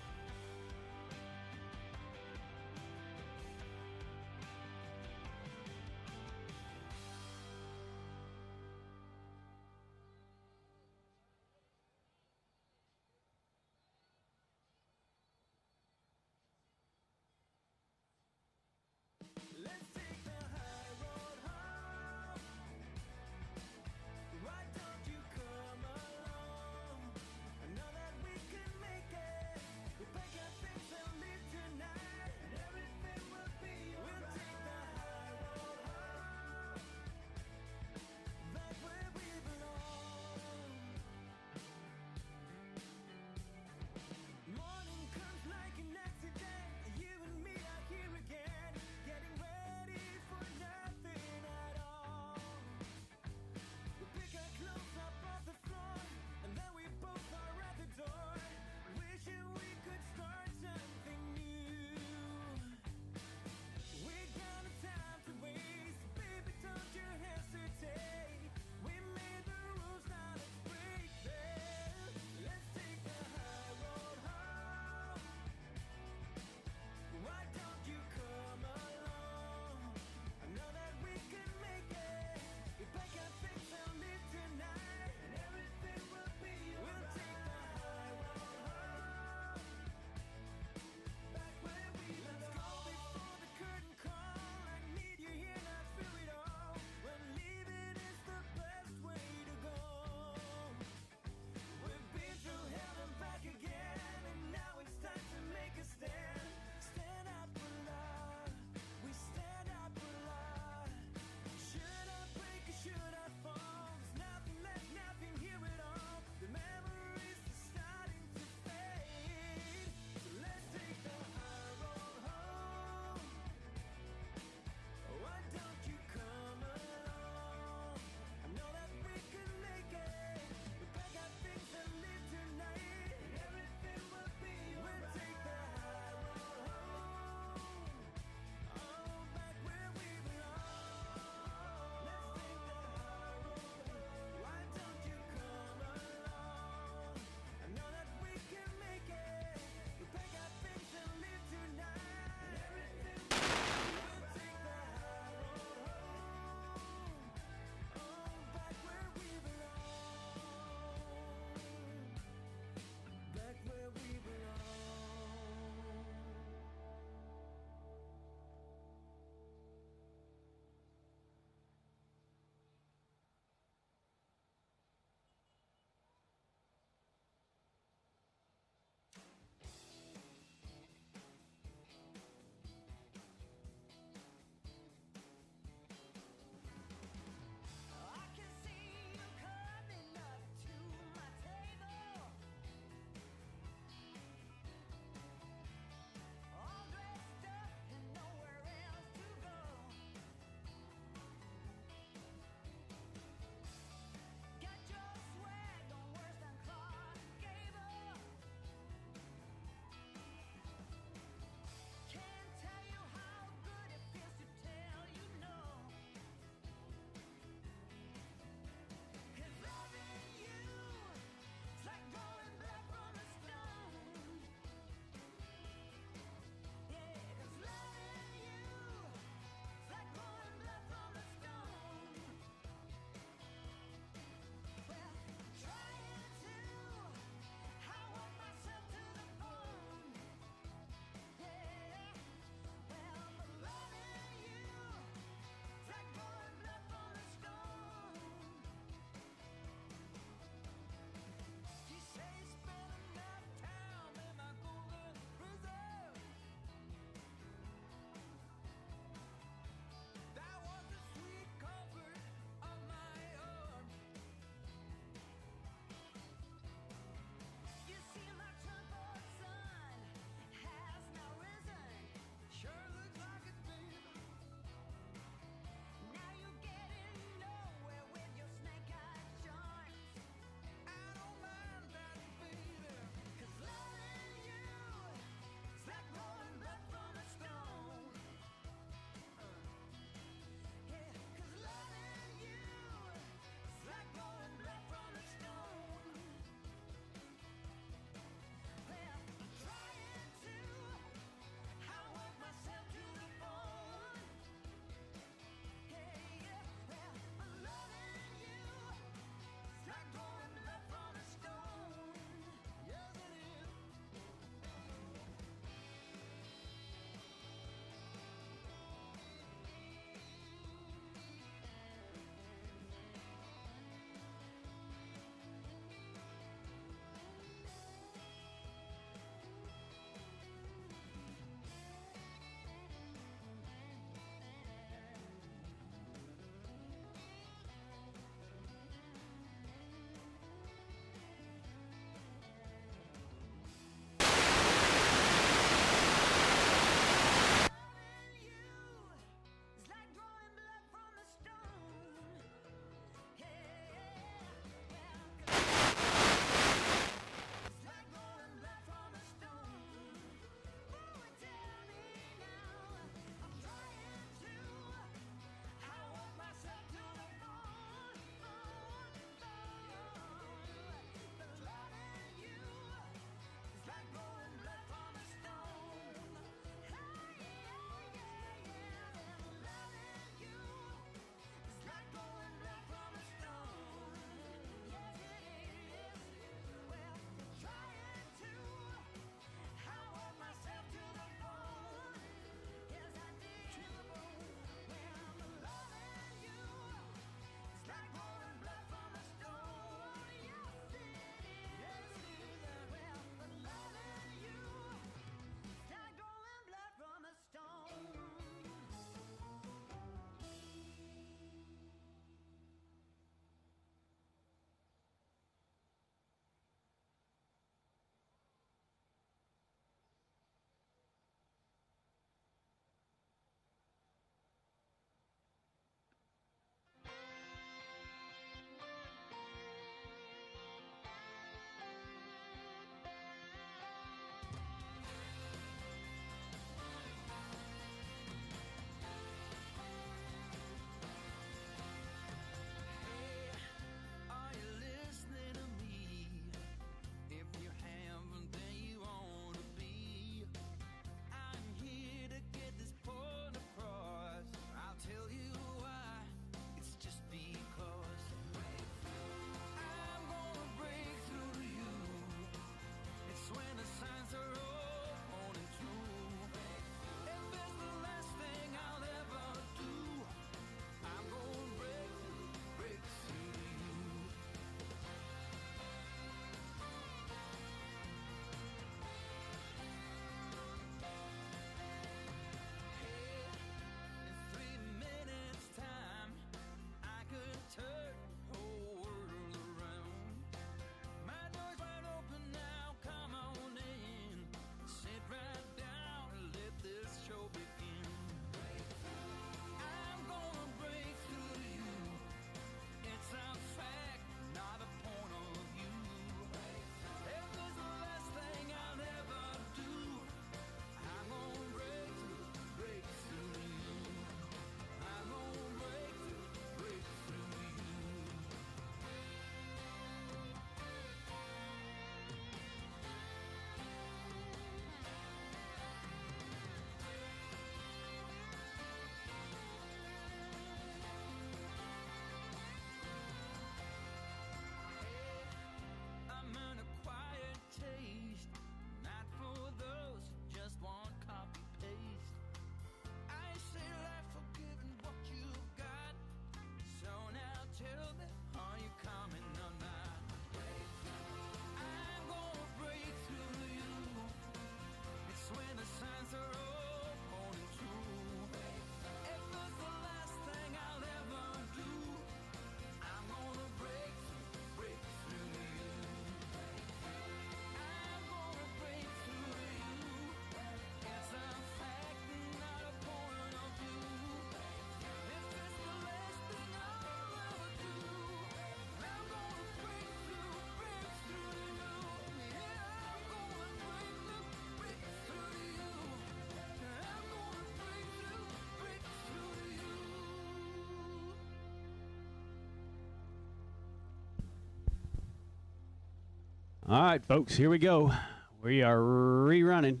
All right, folks, here we go. We are rerunning.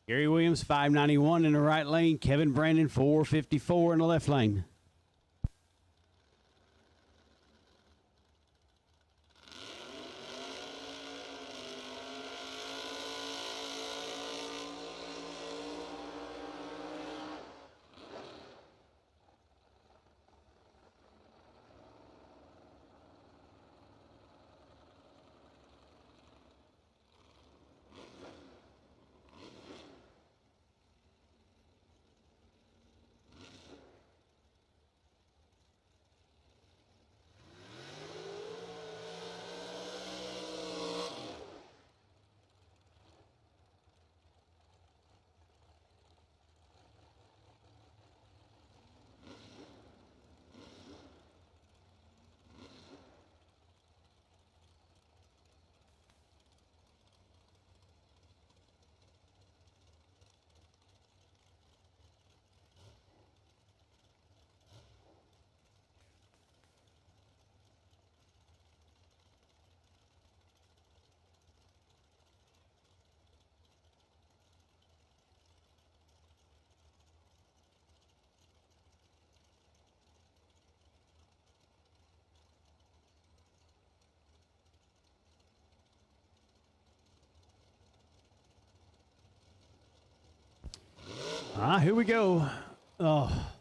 Gary Williams, 591 in the right lane. Kevin Brandon, 454 in the left lane. Here we go. Oh.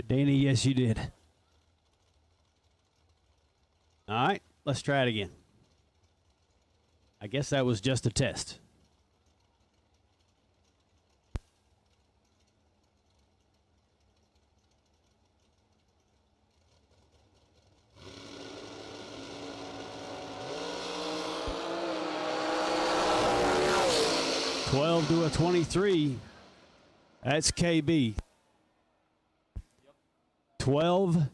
Danny, yes, you did. All right, let's try it again. I guess that was just a test. $12 to a 23. That's KB. 12,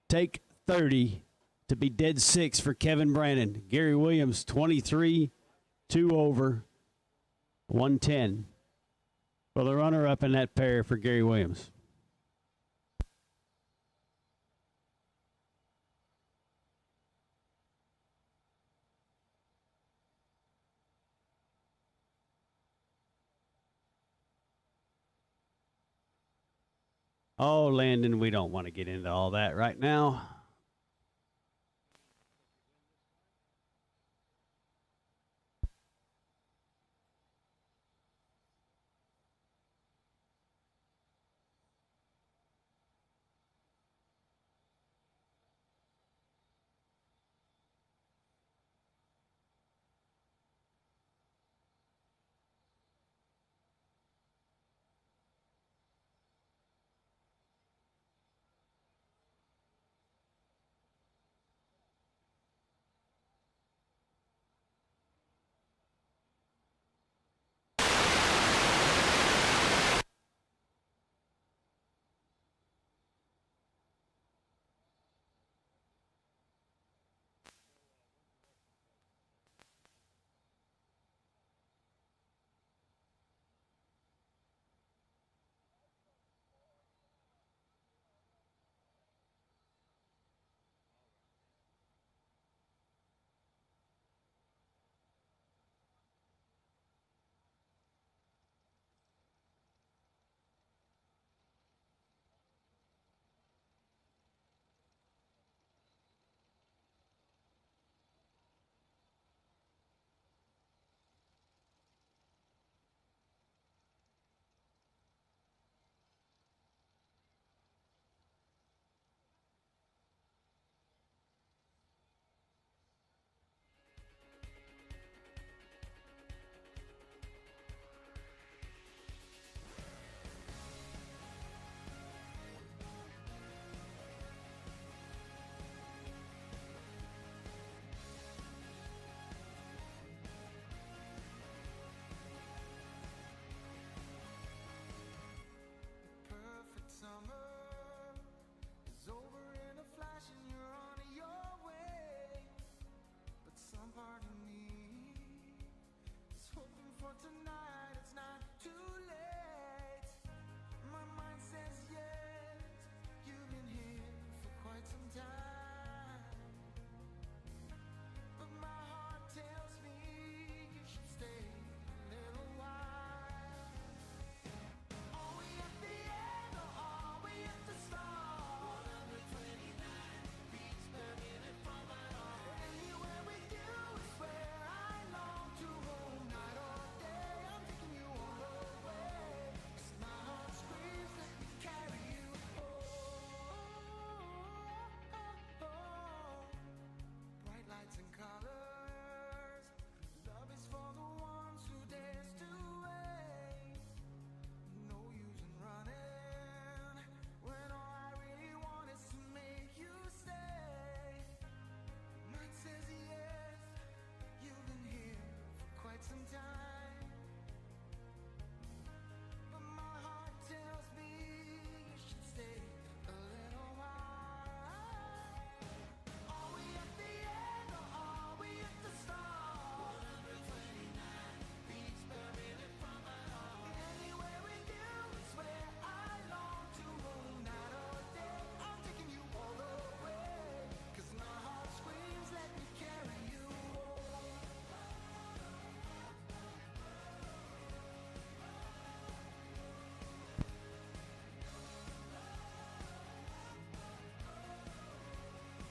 take 30 to be dead 6 for Kevin Brandon. Gary Williams, 23, 2 over, 110 for the runner-up in that pair for Gary Williams. Oh, Landon, we don't want to get into all that right now.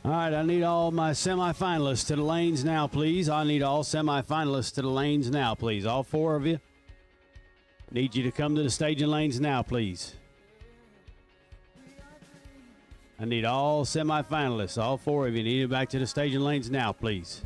All right, I need all my semifinalists to the lanes now, please. I need all semifinalists to the lanes now, please. All 4 of you. Need you to come to the staging lanes now, please. I need all semifinalists, all 4 of you. Need you back to the staging lanes now, please.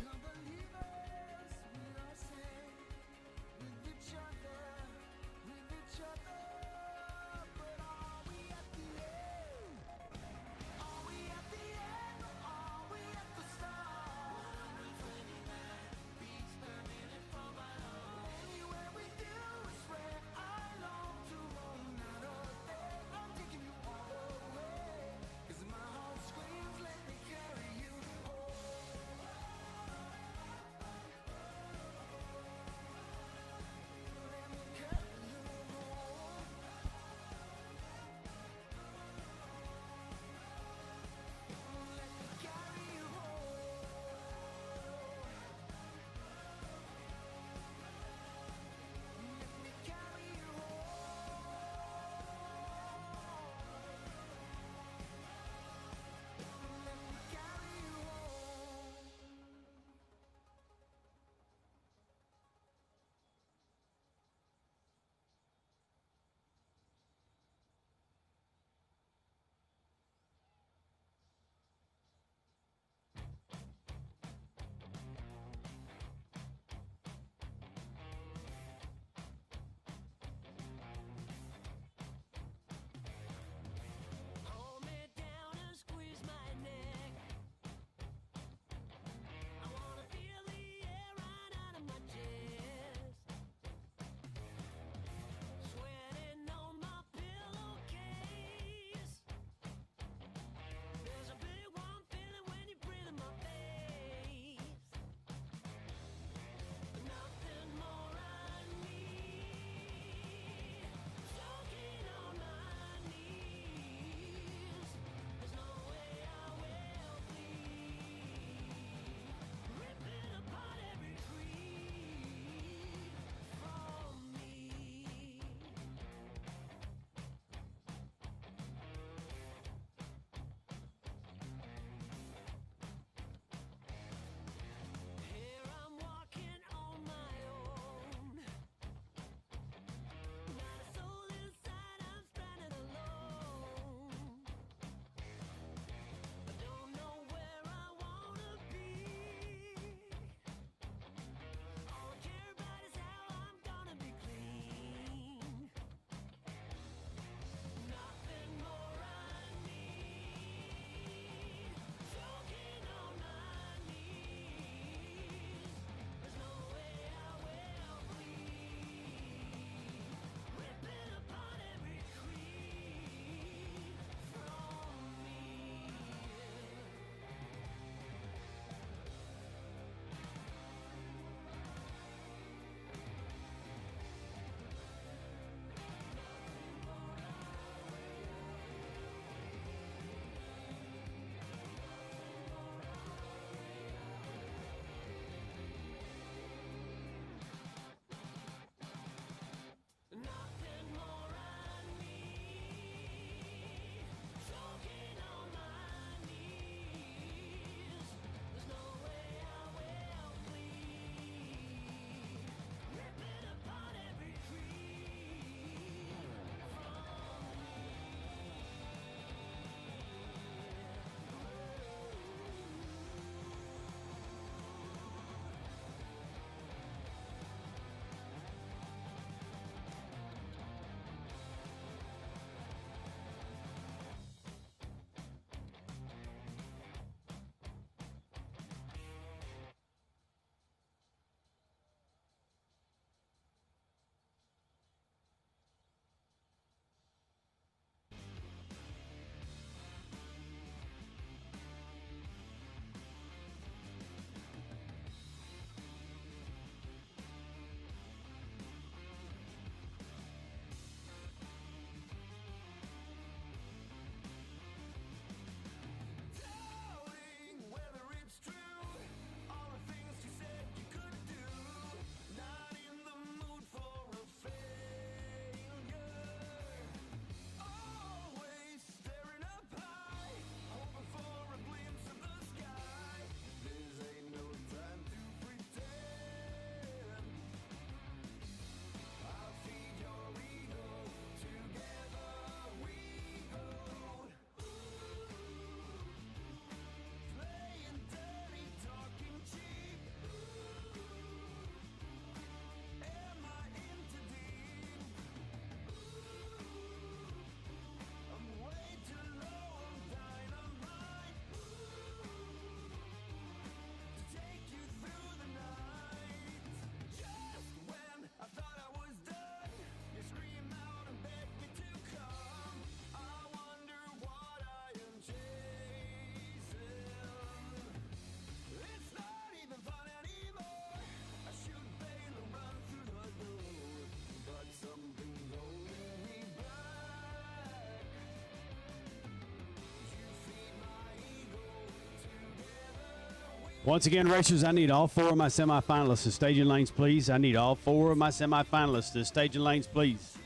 Once again, racers, I need all 4 of my semifinalists to staging lanes, please. I need all 4 of my semifinalists to staging lanes, please.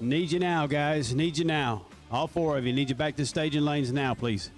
Need you now, guys. Need you now. All 4 of you. Need you back to staging lanes now, please.